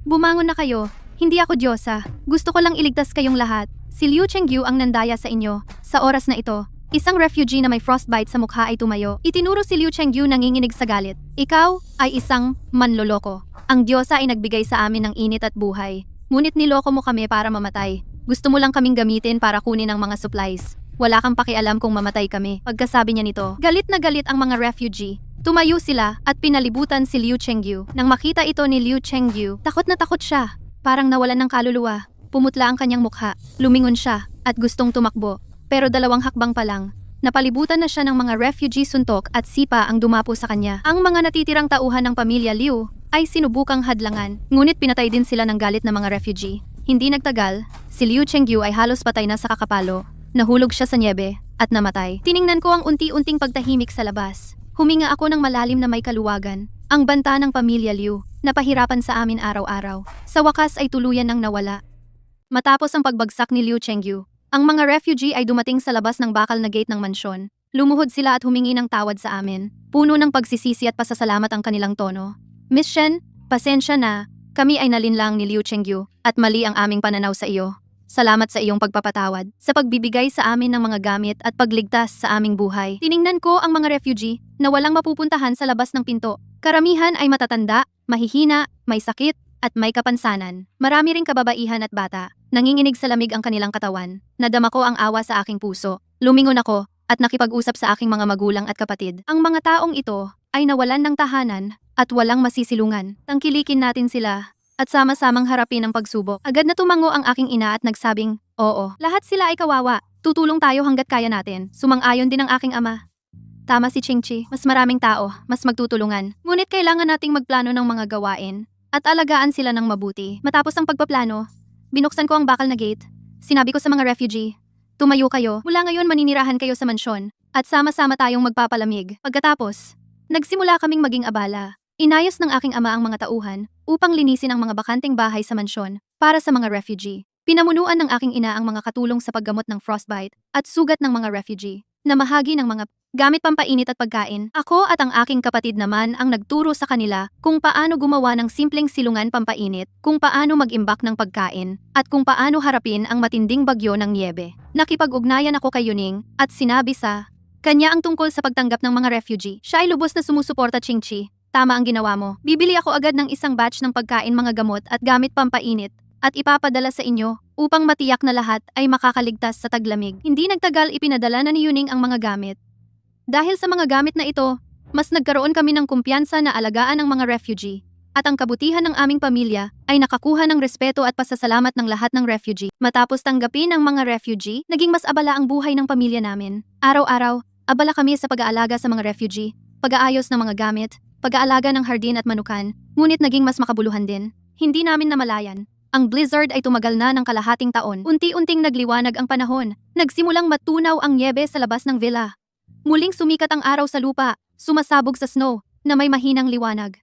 Speaker 1: Bumangon na kayo. Hindi ako Diyosa. Gusto ko lang iligtas kayong lahat. Si Liu Chengyu ang nandaya sa inyo. Sa oras na ito, isang refugee na may frostbite sa mukha ay tumayo. Itinuro si Liu Chengyu nanginginig sa galit. Ikaw ay isang manloloko. Ang Diyosa ay nagbigay sa amin ng init at buhay. Ngunit niloko mo kami para mamatay. Gusto mo lang kaming gamitin para kunin ang mga supplies. Wala kang pakialam kung mamatay kami. Pagkasabi niya nito, galit na galit ang mga refugee. Tumayo sila at pinalibutan si Liu Chengyu. Nang makita ito ni Liu Chengyu, takot na takot siya. Parang nawalan ng kaluluwa. Pumutla ang kanyang mukha. Lumingon siya at gustong tumakbo. Pero 2 hakbang pa lang, napalibutan na siya ng mga refugee. Suntok at sipa ang dumapo sa kanya. Ang mga natitirang tauhan ng pamilya Liu ay sinubukang hadlangan, ngunit pinatay din sila ng galit na mga refugee. Hindi nagtagal, si Liu Chengyu ay halos patay na sa kakapalo. Nahulog siya sa nyebe at namatay. Tiningnan ko ang unti-unting pagtahimik sa labas. Huminga ako ng malalim na may kaluwagan. Ang banta ng pamilya Liu, napahirapan sa amin araw-araw. Sa wakas ay tuluyan nang nawala. Matapos ang pagbagsak ni Liu Chengyu, ang mga refugee ay dumating sa labas ng bakal na gate ng mansyon. Lumuhod sila at humingi ng tawad sa amin. Puno ng pagsisisi at pasasalamat ang kanilang tono. Miss Shen, pasensya na. Kami ay nalinlang ni Liu Chengyu at mali ang aming pananaw sa iyo. Salamat sa iyong pagpapatawad, sa pagbibigay sa amin ng mga gamit at pagligtas sa aming buhay. Tiningnan ko ang mga refugee na walang mapupuntahan sa labas ng pinto. Karamihan ay matatanda, mahihina, may sakit, at may kapansanan. Marami ring kababaihan at bata. Nanginginig sa lamig ang kanilang katawan. Nadama ko ang awa sa aking puso. Lumingon ako at nakipag-usap sa aking mga magulang at kapatid. Ang mga taong ito ay nawalan ng tahanan at walang masisilungan. Tangkilikin natin sila at sama-samang harapin ang pagsubok. Agad na tumango ang aking ina at nagsabing, oo, lahat sila ay kawawa. Tutulong tayo hanggat kaya natin. Sumang-ayon din ang aking ama. Tama si Chingchi, mas maraming tao, mas magtutulungan. Ngunit kailangan nating magplano ng mga gawain at alagaan sila ng mabuti. Matapos ang pagpaplano, binuksan ko ang bakal na gate. Sinabi ko sa mga refugee, tumayo kayo, mula ngayon maninirahan kayo sa mansyon at sama-sama tayong magpapalamig. Pagkatapos, nagsimula kaming maging abala. Inayos ng aking ama ang mga tauhan upang linisin ang mga bakanteng bahay sa mansyon para sa mga refugee. Pinamunuan ng aking ina ang mga katulong sa paggamot ng frostbite at sugat ng mga refugee na mahagi ng mga gamit pampainit at pagkain. Ako at ang aking kapatid naman ang nagturo sa kanila kung paano gumawa ng simpleng silungan pampainit, kung paano mag-imbak ng pagkain, at kung paano harapin ang matinding bagyo ng niebe. Nakipag-ugnayan ako kay Yuning at sinabi sa kanya ang tungkol sa pagtanggap ng mga refugee. Siya ay lubos na sumusuporta, Chingchi. Tama ang ginawa mo. Bibili ako agad ng isang batch ng pagkain, mga gamot at gamit pampainit at ipapadala sa inyo upang matiyak na lahat ay makakaligtas sa taglamig. Hindi nagtagal ipinadala na ni Yuning ang mga gamit. Dahil sa mga gamit na ito, mas nagkaroon kami ng kumpiyansa na alagaan ang mga refugee at ang kabutihan ng aming pamilya ay nakakuha ng respeto at pasasalamat ng lahat ng refugee. Matapos tanggapin ang mga refugee, naging mas abala ang buhay ng pamilya namin. Araw-araw, abala kami sa pag-aalaga sa mga refugee, pag-aayos ng mga gamit, pag-aalaga ng hardin at manukan, ngunit naging mas makabuluhan din. Hindi namin namalayan. Ang blizzard ay tumagal na ng kalahating taon. Unti-unting nagliwanag ang panahon. Nagsimulang matunaw ang niebe sa labas ng villa. Muling sumikat ang araw sa lupa, sumasabog sa snow, na may mahinang liwanag.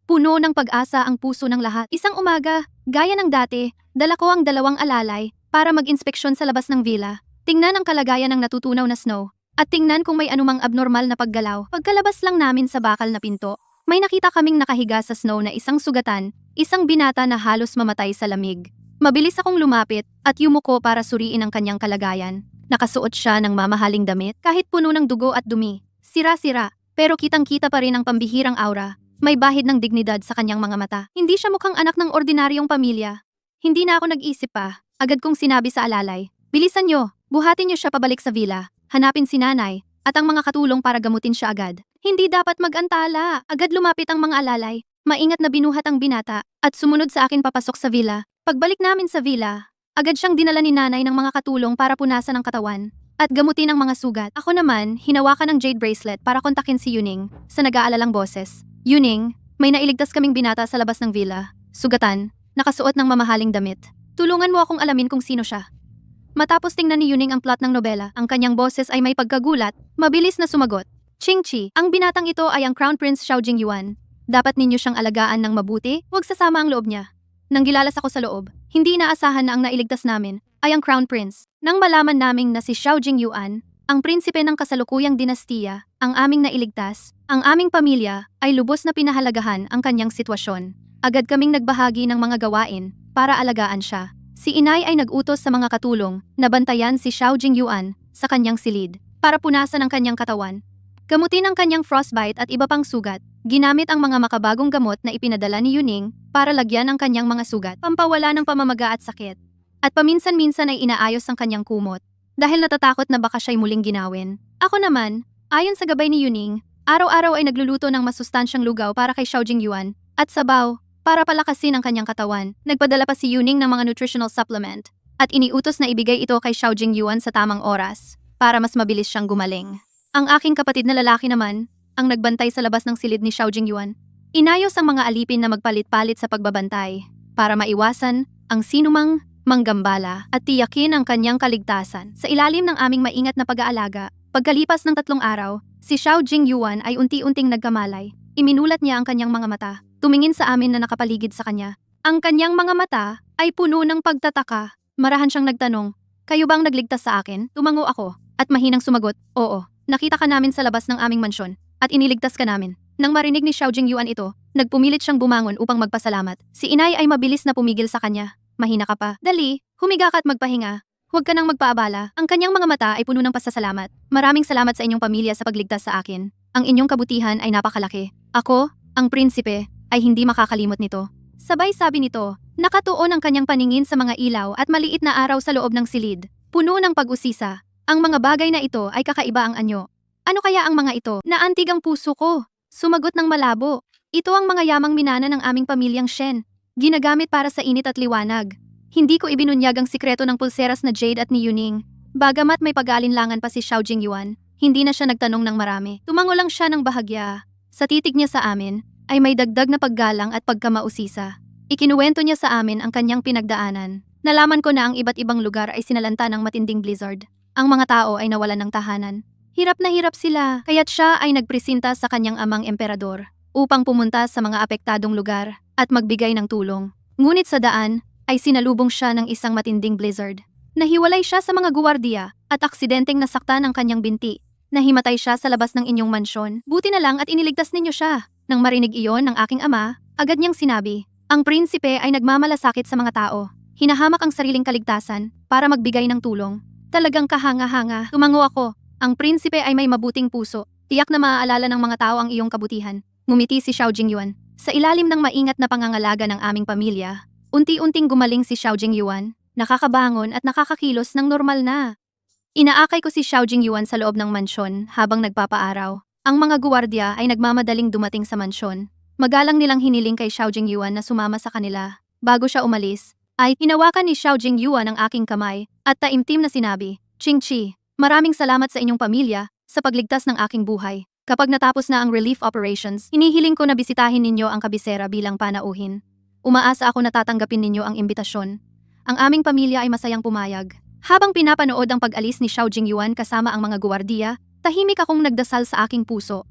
Speaker 1: Puno ng pag-asa ang puso ng lahat. Isang umaga, gaya ng dati, dala ko ang 2 alalay para mag-inspeksyon sa labas ng villa. Tingnan ang kalagayan ng natutunaw na snow, at tingnan kung may anumang abnormal na paggalaw. Pagkalabas lang namin sa bakal na pinto, may nakita kaming nakahiga sa snow na isang sugatan, isang binata na halos mamatay sa lamig. Mabilis akong lumapit at yumuko para suriin ang kanyang kalagayan. Nakasuot siya ng mamahaling damit kahit puno ng dugo at dumi. Sira-sira, pero kitang-kita pa rin ang pambihirang aura. May bahid ng dignidad sa kanyang mga mata. Hindi siya mukhang anak ng ordinaryong pamilya. Hindi na ako nag-isip pa. Agad kong sinabi sa alalay, bilisan nyo, buhatin nyo siya pabalik sa villa. Hanapin si nanay at ang mga katulong para gamutin siya agad. Hindi dapat mag-antala. Agad lumapit ang mga alalay. Maingat na binuhat ang binata at sumunod sa akin papasok sa villa. Pagbalik namin sa villa, agad siyang dinala ni nanay ng mga katulong para punasan ang katawan at gamutin ang mga sugat. Ako naman, hinawakan ng jade bracelet para kontakin si Yuning sa nag-aalalang boses. Yuning, may nailigtas kaming binata sa labas ng villa. Sugatan, nakasuot ng mamahaling damit. Tulungan mo akong alamin kung sino siya. Matapos tingnan ni Yuning ang plot ng nobela, ang kanyang boses ay may pagkagulat, mabilis na sumagot. Chingchi, ang binatang ito ay ang Crown Prince Xiao Jingyuan. Dapat ninyo siyang alagaan ng mabuti, huwag sasama ang loob niya. Nang gilalas ako sa loob, hindi inaasahan na ang nailigtas namin ay ang Crown Prince. Nang malaman naming na si Xiao Jingyuan, ang prinsipe ng kasalukuyang dinastiya, ang aming nailigtas, ang aming pamilya ay lubos na pinahalagahan ang kanyang sitwasyon. Agad kaming nagbahagi ng mga gawain para alagaan siya. Si inay ay nag-utos sa mga katulong na bantayan si Xiao Jingyuan sa kanyang silid para punasan ang kanyang katawan. Gamutin ang kanyang frostbite at iba pang sugat. Ginamit ang mga makabagong gamot na ipinadala ni Yuning para lagyan ang kanyang mga sugat, pampawala ng pamamaga at sakit. At paminsan-minsan ay inaayos ang kanyang kumot dahil natatakot na baka siya'y muling ginawin. Ako naman, ayon sa gabay ni Yuning, araw-araw ay nagluluto ng masustansyang lugaw para kay Xiao Jingyuan at sabaw para palakasin ang kanyang katawan. Nagpadala pa si Yuning ng mga nutritional supplement at iniutos na ibigay ito kay Xiao Jingyuan sa tamang oras para mas mabilis siyang gumaling. Ang aking kapatid na lalaki naman ang nagbantay sa labas ng silid ni Xiao Jingyuan. Inayos ang mga alipin na magpalit-palit sa pagbabantay para maiwasan ang sinumang manggambala, at tiyakin ang kanyang kaligtasan. Sa ilalim ng aming maingat na pag-aalaga, pagkalipas ng 3 araw, si Xiao Jingyuan ay unti-unting nagkamalay. Iminulat niya ang kanyang mga mata, tumingin sa amin na nakapaligid sa kanya. Ang kanyang mga mata ay puno ng pagtataka. Marahan siyang nagtanong, "Kayo bang nagligtas sa akin?" Tumango ako, at mahinang sumagot, "Oo, nakita ka namin sa labas ng aming mansyon, at iniligtas ka namin." Nang marinig ni Xiao Jingyuan ito, nagpumilit siyang bumangon upang magpasalamat. Si inay ay mabilis na pumigil sa kanya. "Mahina ka pa. Dali, humiga ka at magpahinga. Huwag ka nang magpaabala." Ang kanyang mga mata ay puno ng pasasalamat. "Maraming salamat sa inyong pamilya sa pagligtas sa akin. Ang inyong kabutihan ay napakalaki. Ako, ang prinsipe, ay hindi makakalimot nito." Sabay sabi nito, nakatuon ang kanyang paningin sa mga ilaw at maliit na araw sa loob ng silid. Puno ng pag-usisa. Ang mga bagay na ito ay kakaiba ang anyo. "Ano kaya ang mga ito? Naantig ang puso ko." Sumagot ng malabo. "Ito ang mga yamang minana ng aming pamilyang Shen. Ginagamit para sa init at liwanag. Hindi ko ibinunyag ang sikreto ng pulseras na Jade at ni Yuning." Bagamat may pag-aalinlangan pa si Xiao Jingyuan, hindi na siya nagtanong ng marami. Tumango lang siya ng bahagya. Sa titig niya sa amin, ay may dagdag na paggalang at pagkamausisa. Ikinuwento niya sa amin ang kanyang pinagdaanan. Nalaman ko na ang iba't ibang lugar ay sinalanta ng matinding blizzard. Ang mga tao ay nawalan ng tahanan. Hirap na hirap sila, kaya't siya ay nagpresinta sa kanyang amang emperador upang pumunta sa mga apektadong lugar at magbigay ng tulong. Ngunit sa daan, ay sinalubong siya ng isang matinding blizzard. Nahiwalay siya sa mga guwardiya at aksidenteng nasaktan ang kanyang binti. Nahimatay siya sa labas ng inyong mansyon. Buti na lang at iniligtas ninyo siya. Nang marinig iyon ng aking ama, agad niyang sinabi, "Ang prinsipe ay nagmamalasakit sa mga tao. Hinahamak ang sariling kaligtasan para magbigay ng tulong." Talagang kahanga-hanga. Tumango ako. "Ang prinsipe ay may mabuting puso. Tiyak na maaalala ng mga tao ang iyong kabutihan." Ngumiti si Xiao Jingyuan. Sa ilalim ng maingat na pangangalaga ng aming pamilya, unti-unting gumaling si Xiao Jingyuan, nakakabangon at nakakakilos ng normal na. Inaakay ko si Xiao Jingyuan sa loob ng mansyon habang nagpapaaraw. Ang mga guwardiya ay nagmamadaling dumating sa mansyon. Magalang nilang hiniling kay Xiao Jingyuan na sumama sa kanila. Bago siya umalis, ay hinawakan ni Xiao Jingyuan ang aking kamay at taimtim na sinabi, "Qingqi, maraming salamat sa inyong pamilya sa pagligtas ng aking buhay. Kapag natapos na ang relief operations, hinihiling ko na bisitahin ninyo ang kabisera bilang panauhin. Umaasa ako na tatanggapin ninyo ang imbitasyon." Ang aming pamilya ay masayang pumayag. Habang pinapanood ang pag-alis ni Xiao Jingyuan kasama ang mga guwardiya, tahimik akong nagdasal sa aking puso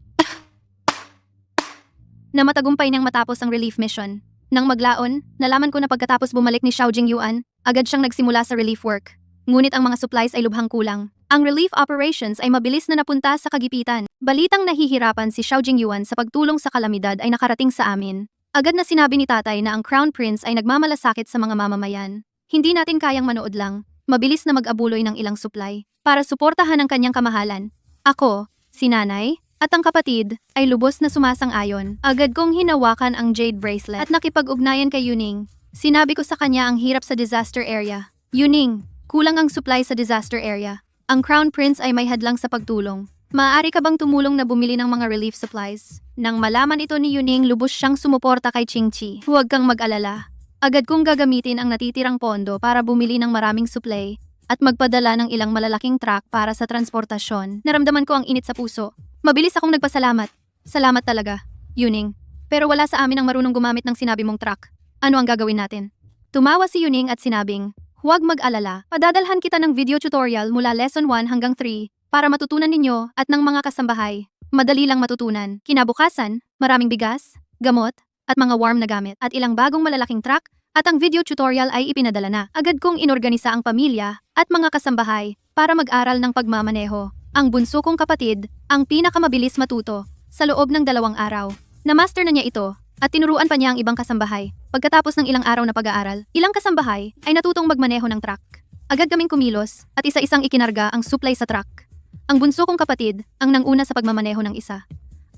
Speaker 1: na matagumpay niyang matapos ang relief mission. Nang maglaon, nalaman ko na pagkatapos bumalik ni Xiao Jingyuan, agad siyang nagsimula sa relief work. Ngunit ang mga supplies ay lubhang kulang. Ang relief operations ay mabilis na napunta sa kagipitan. Balitang nahihirapan si Xiao Jingyuan sa pagtulong sa kalamidad ay nakarating sa amin. Agad na sinabi ni tatay na ang Crown Prince ay nagmamalasakit sa mga mamamayan. Hindi natin kayang manood lang. Mabilis na mag-abuloy ng ilang supply para suportahan ang kanyang kamahalan. Ako, si nanay, at ang kapatid ay lubos na sumasang-ayon. Agad kong hinawakan ang jade bracelet at nakipag-ugnayan kay Yuning. Sinabi ko sa kanya ang hirap sa disaster area. "Yuning, kulang ang supply sa disaster area. Ang Crown Prince ay may hadlang sa pagtulong. Maaari ka bang tumulong na bumili ng mga relief supplies?" Nang malaman ito ni Yuning, lubos siyang sumuporta kay Qingqi. "Huwag kang mag-alala. Agad kong gagamitin ang natitirang pondo para bumili ng maraming supply at magpadala ng ilang malalaking truck para sa transportasyon." Naramdaman ko ang init sa puso. Mabilis akong nagpasalamat. "Salamat talaga, Yuning. Pero wala sa amin ang marunong gumamit ng sinabi mong truck. Ano ang gagawin natin?" Tumawa si Yuning at sinabing, "Huwag mag-alala. Padadalhan kita ng video tutorial mula lesson 1 hanggang 3 para matutunan ninyo at ng mga kasambahay. Madali lang matutunan." Kinabukasan, maraming bigas, gamot, at mga warm na gamit at ilang bagong malalaking truck at ang video tutorial ay ipinadala na. Agad kong inorganisa ang pamilya at mga kasambahay para mag-aral ng pagmamaneho. Ang bunso kong kapatid, ang pinakamabilis matuto, sa loob ng 2 araw. Na-master na niya ito at tinuruan pa niya ang ibang kasambahay. Pagkatapos ng ilang araw na pag-aaral, ilang kasambahay ay natutong magmaneho ng truck. Agad kaming kumilos at isa-isang ikinarga ang supply sa truck. Ang bunso kong kapatid ang nanguna sa pagmamaneho ng isa.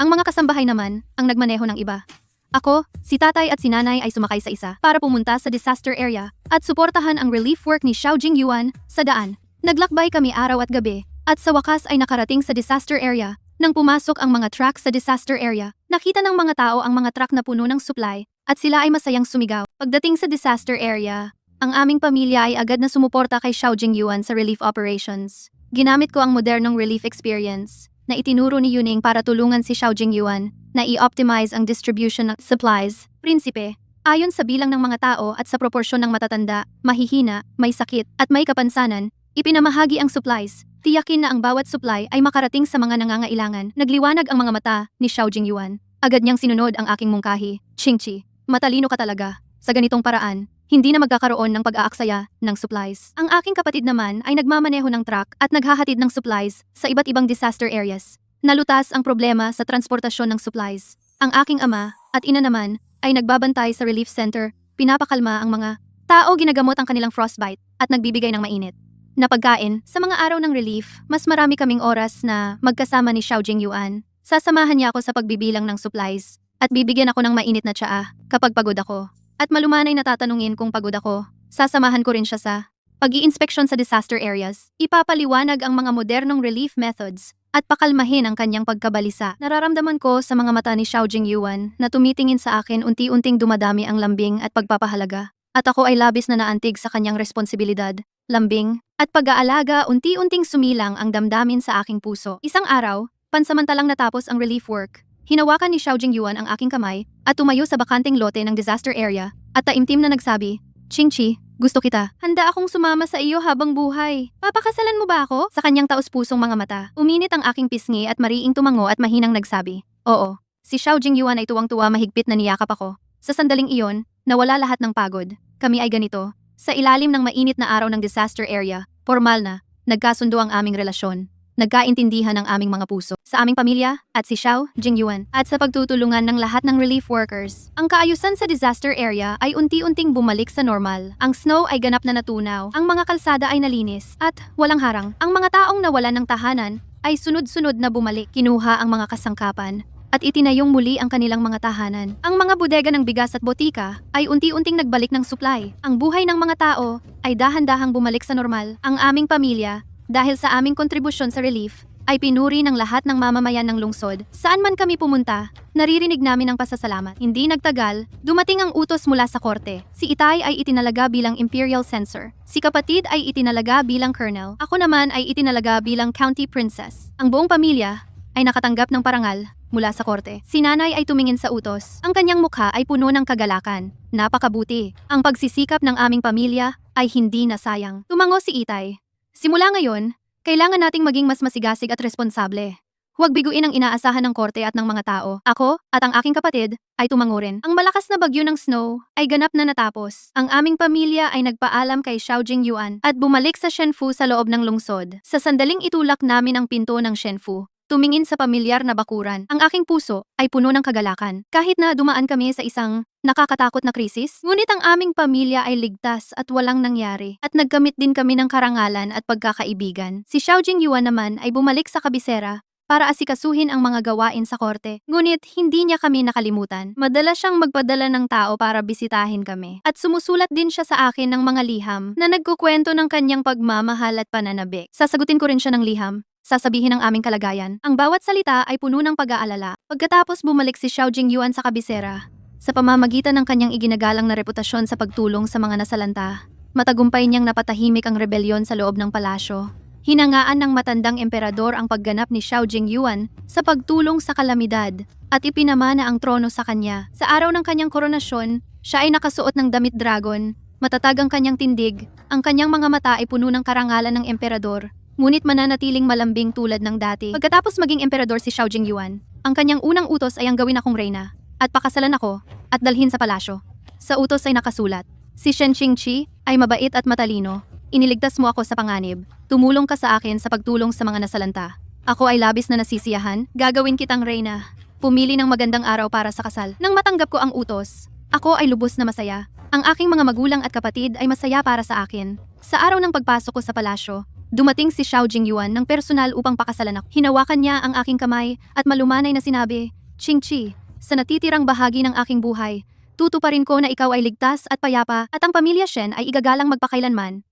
Speaker 1: Ang mga kasambahay naman ang nagmaneho ng iba. Ako, si tatay at si nanay ay sumakay sa isa para pumunta sa disaster area at suportahan ang relief work ni Xiao Jingyuan sa daan. Naglakbay kami araw at gabi at sa wakas ay nakarating sa disaster area. Nang pumasok ang mga truck sa disaster area, nakita ng mga tao ang mga truck na puno ng supply at sila ay masayang sumigaw. Pagdating sa disaster area, ang aming pamilya ay agad na sumuporta kay Xiao Jingyuan sa relief operations. Ginamit ko ang modernong relief experience na itinuro ni Yuning para tulungan si Xiao Jingyuan na i-optimize ang distribution ng supplies. "Prinsipe, Ayon sa bilang ng mga tao at sa proporsyon ng matatanda, mahihina, may sakit, at may kapansanan, ipinamahagi ang supplies. Tiyakin na ang bawat supply ay makarating sa mga nangangailangan. Nagliwanag ang mga mata ni Xiao Jingyuan. Agad niyang sinunod ang aking mungkahi. Qingqi, matalino ka talaga. Sa ganitong paraan, hindi na magkakaroon ng pag-aaksaya ng supplies. Ang aking kapatid naman ay nagmamaneho ng truck at naghahatid ng supplies sa iba't ibang disaster areas. Nalutas ang problema sa transportasyon ng supplies. Ang aking ama at ina naman ay nagbabantay sa relief center, pinapakalma ang mga tao, ginagamot ang kanilang frostbite at nagbibigay ng mainit na pagkain. Sa mga araw ng relief, mas marami kaming oras na magkasama ni Xiao Jingyuan. Sasamahan niya ako sa pagbibilang ng supplies at bibigyan ako ng mainit na tsaa kapag pagod ako. At malumanay na tatanungin kung pagod ako, sasamahan ko rin siya sa pag-i-inspeksyon sa disaster areas. Ipapaliwanag ang mga modernong relief methods at pakalmahin ang kanyang pagkabalisa. Nararamdaman ko sa mga mata ni Xiao Jingyuan na tumitingin sa akin, unti-unting dumadami ang lambing at pagpapahalaga. At ako ay labis na naantig sa kanyang responsibilidad, lambing, at pag-aalaga. Unti-unting sumilang ang damdamin sa aking puso. Isang araw, pansamantalang natapos ang relief work, hinawakan ni Xiao Jingyuan ang aking kamay at tumayo sa bakanteng lote ng disaster area at taimtim na nagsabi, "Qingqi, gusto kita. Handa akong sumama sa iyo habang buhay. Papakasalan mo ba ako?" Sa kanyang taus-pusong mga mata, uminit ang aking pisngi at mariing tumango at mahinang nagsabi, "Oo." Si Xiao Jingyuan ay tuwang-tuwa, mahigpit na niyakap ako. Sa sandaling iyon, nawala lahat ng pagod. Kami ay ganito. Sa ilalim ng mainit na araw ng disaster area, formal na, nagkasundo ang aming relasyon. Nagkaintindihan ang aming mga puso sa aming pamilya at si Xiao Jingyuan at sa pagtutulungan ng lahat ng relief workers. Ang kaayusan sa disaster area ay unti-unting bumalik sa normal. Ang snow ay ganap na natunaw, ang mga kalsada ay nalinis at walang harang. Ang mga taong nawalan ng tahanan ay sunod-sunod na bumalik. Kinuha ang mga kasangkapan at itinayong muli ang kanilang mga tahanan. Ang mga bodega ng bigas at botika ay unti-unting nagbalik ng supply. Ang buhay ng mga tao ay dahan-dahang bumalik sa normal. Ang aming pamilya, dahil sa aming kontribusyon sa relief, ay pinuri ng lahat ng mamamayan ng lungsod. Saan man kami pumunta, naririnig namin ang pasasalamat. Hindi nagtagal, dumating ang utos mula sa korte. Si Itay ay itinalaga bilang Imperial Censor. Si kapatid ay itinalaga bilang Colonel. Ako naman ay itinalaga bilang County Princess. Ang buong pamilya ay nakatanggap ng parangal mula sa korte. Si nanay ay tumingin sa utos. Ang kanyang mukha ay puno ng kagalakan. Napakabuti. Ang pagsisikap ng aming pamilya ay hindi nasayang. Tumango si Itay. Simula ngayon, kailangan nating maging mas masigasig at responsable. Huwag biguin ang inaasahan ng korte at ng mga tao. Ako at ang aking kapatid ay tumango rin. Ang malakas na bagyo ng snow ay ganap na natapos. Ang aming pamilya ay nagpaalam kay Xiao Jingyuan at bumalik sa Shenfu sa loob ng lungsod. Sa sandaling itulak namin ang pinto ng Shenfu, tumingin sa pamilyar na bakuran. Ang aking puso ay puno ng kagalakan. Kahit na dumaan kami sa isang nakakatakot na krisis, ngunit ang aming pamilya ay ligtas at walang nangyari. At nagkamit din kami ng karangalan at pagkakaibigan. Si Xiao Jingyuan naman ay bumalik sa kabisera para asikasuhin ang mga gawain sa korte. Ngunit hindi niya kami nakalimutan. Madalas siyang magpadala ng tao para bisitahin kami. At sumusulat din siya sa akin ng mga liham na nagkukwento ng kanyang pagmamahal at pananabik. Sasagutin ko rin siya ng liham. Sasabihin ang aming kalagayan. Ang bawat salita ay puno ng pag-aalala. Pagkatapos bumalik si Xiao Jingyuan sa kabisera, sa pamamagitan ng kanyang iginagalang na reputasyon sa pagtulong sa mga nasalanta, matagumpay niyang napatahimik ang rebelyon sa loob ng palasyo. Hinangaan ng matandang emperador ang pagganap ni Xiao Jingyuan sa pagtulong sa kalamidad at ipinamana ang trono sa kanya. Sa araw ng kanyang koronasyon, siya ay nakasuot ng damit dragon, matatag ang kanyang tindig, ang kanyang mga mata ay puno ng karangalan ng emperador, ngunit mananatiling malambing tulad ng dati. Pagkatapos maging emperador si Xiao Jingyuan, ang kanyang unang utos ay ang gawin akong reyna at pakasalan ako at dalhin sa palasyo. Sa utos ay nakasulat, "Si Shen Qingqi ay mabait at matalino. Iniligtas mo ako sa panganib. Tumulong ka sa akin sa pagtulong sa mga nasalanta. Ako ay labis na nasisiyahan. Gagawin kitang reyna. Pumili ng magandang araw para sa kasal." Nang matanggap ko ang utos, ako ay lubos na masaya. Ang aking mga magulang at kapatid ay masaya para sa akin. Sa araw ng pagpasok ko sa palasyo, dumating si Xiao Jingyuan ng personal upang pakasalan ako. Hinawakan niya ang aking kamay at malumanay na sinabi, "Qingqi, sa natitirang bahagi ng aking buhay, tutuparin ko na ikaw ay ligtas at payapa at ang pamilya Shen ay igagalang magpakailanman."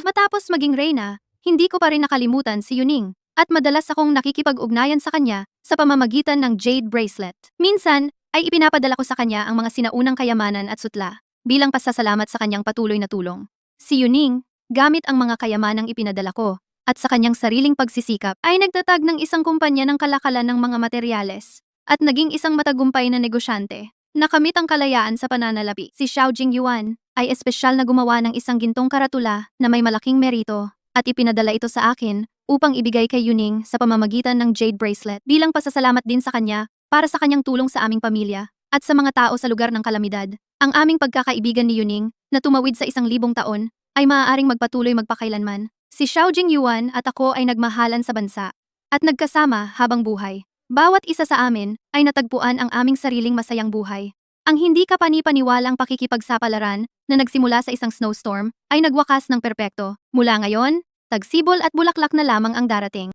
Speaker 1: Matapos maging reyna, hindi ko pa rin nakalimutan si Yuning at madalas akong nakikipag-ugnayan sa kanya sa pamamagitan ng jade bracelet. Minsan ay ipinapadala ko sa kanya ang mga sinaunang kayamanan at sutla bilang pasasalamat sa kanyang patuloy na tulong. Si Yuning, gamit ang mga kayamanang ipinadala ko at sa kanyang sariling pagsisikap, ay nagtatag ng isang kumpanya ng kalakalan ng mga materyales at naging isang matagumpay na negosyante. Nakamit ang kalayaan sa pananalapi. Si Xiao Jingyuan ay espesyal na gumawa ng isang gintong karatula na may malaking merito at ipinadala ito sa akin upang ibigay kay Yuning sa pamamagitan ng jade bracelet bilang pasasalamat din sa kanya para sa kanyang tulong sa aming pamilya at sa mga tao sa lugar ng kalamidad. Ang aming pagkakaibigan ni Yuning na tumawid sa 1,000 taon ay maaaring magpatuloy magpakailanman. Si Xiao Jingyuan at ako ay nagmahalan sa bansa at nagkasama habang buhay. Bawat isa sa amin ay natagpuan ang aming sariling masayang buhay. Ang hindi kapani-paniwalang pakikipagsapalaran na nagsimula sa isang snowstorm ay nagwakas ng perpekto. Mula ngayon, tagsibol at bulaklak na lamang ang darating.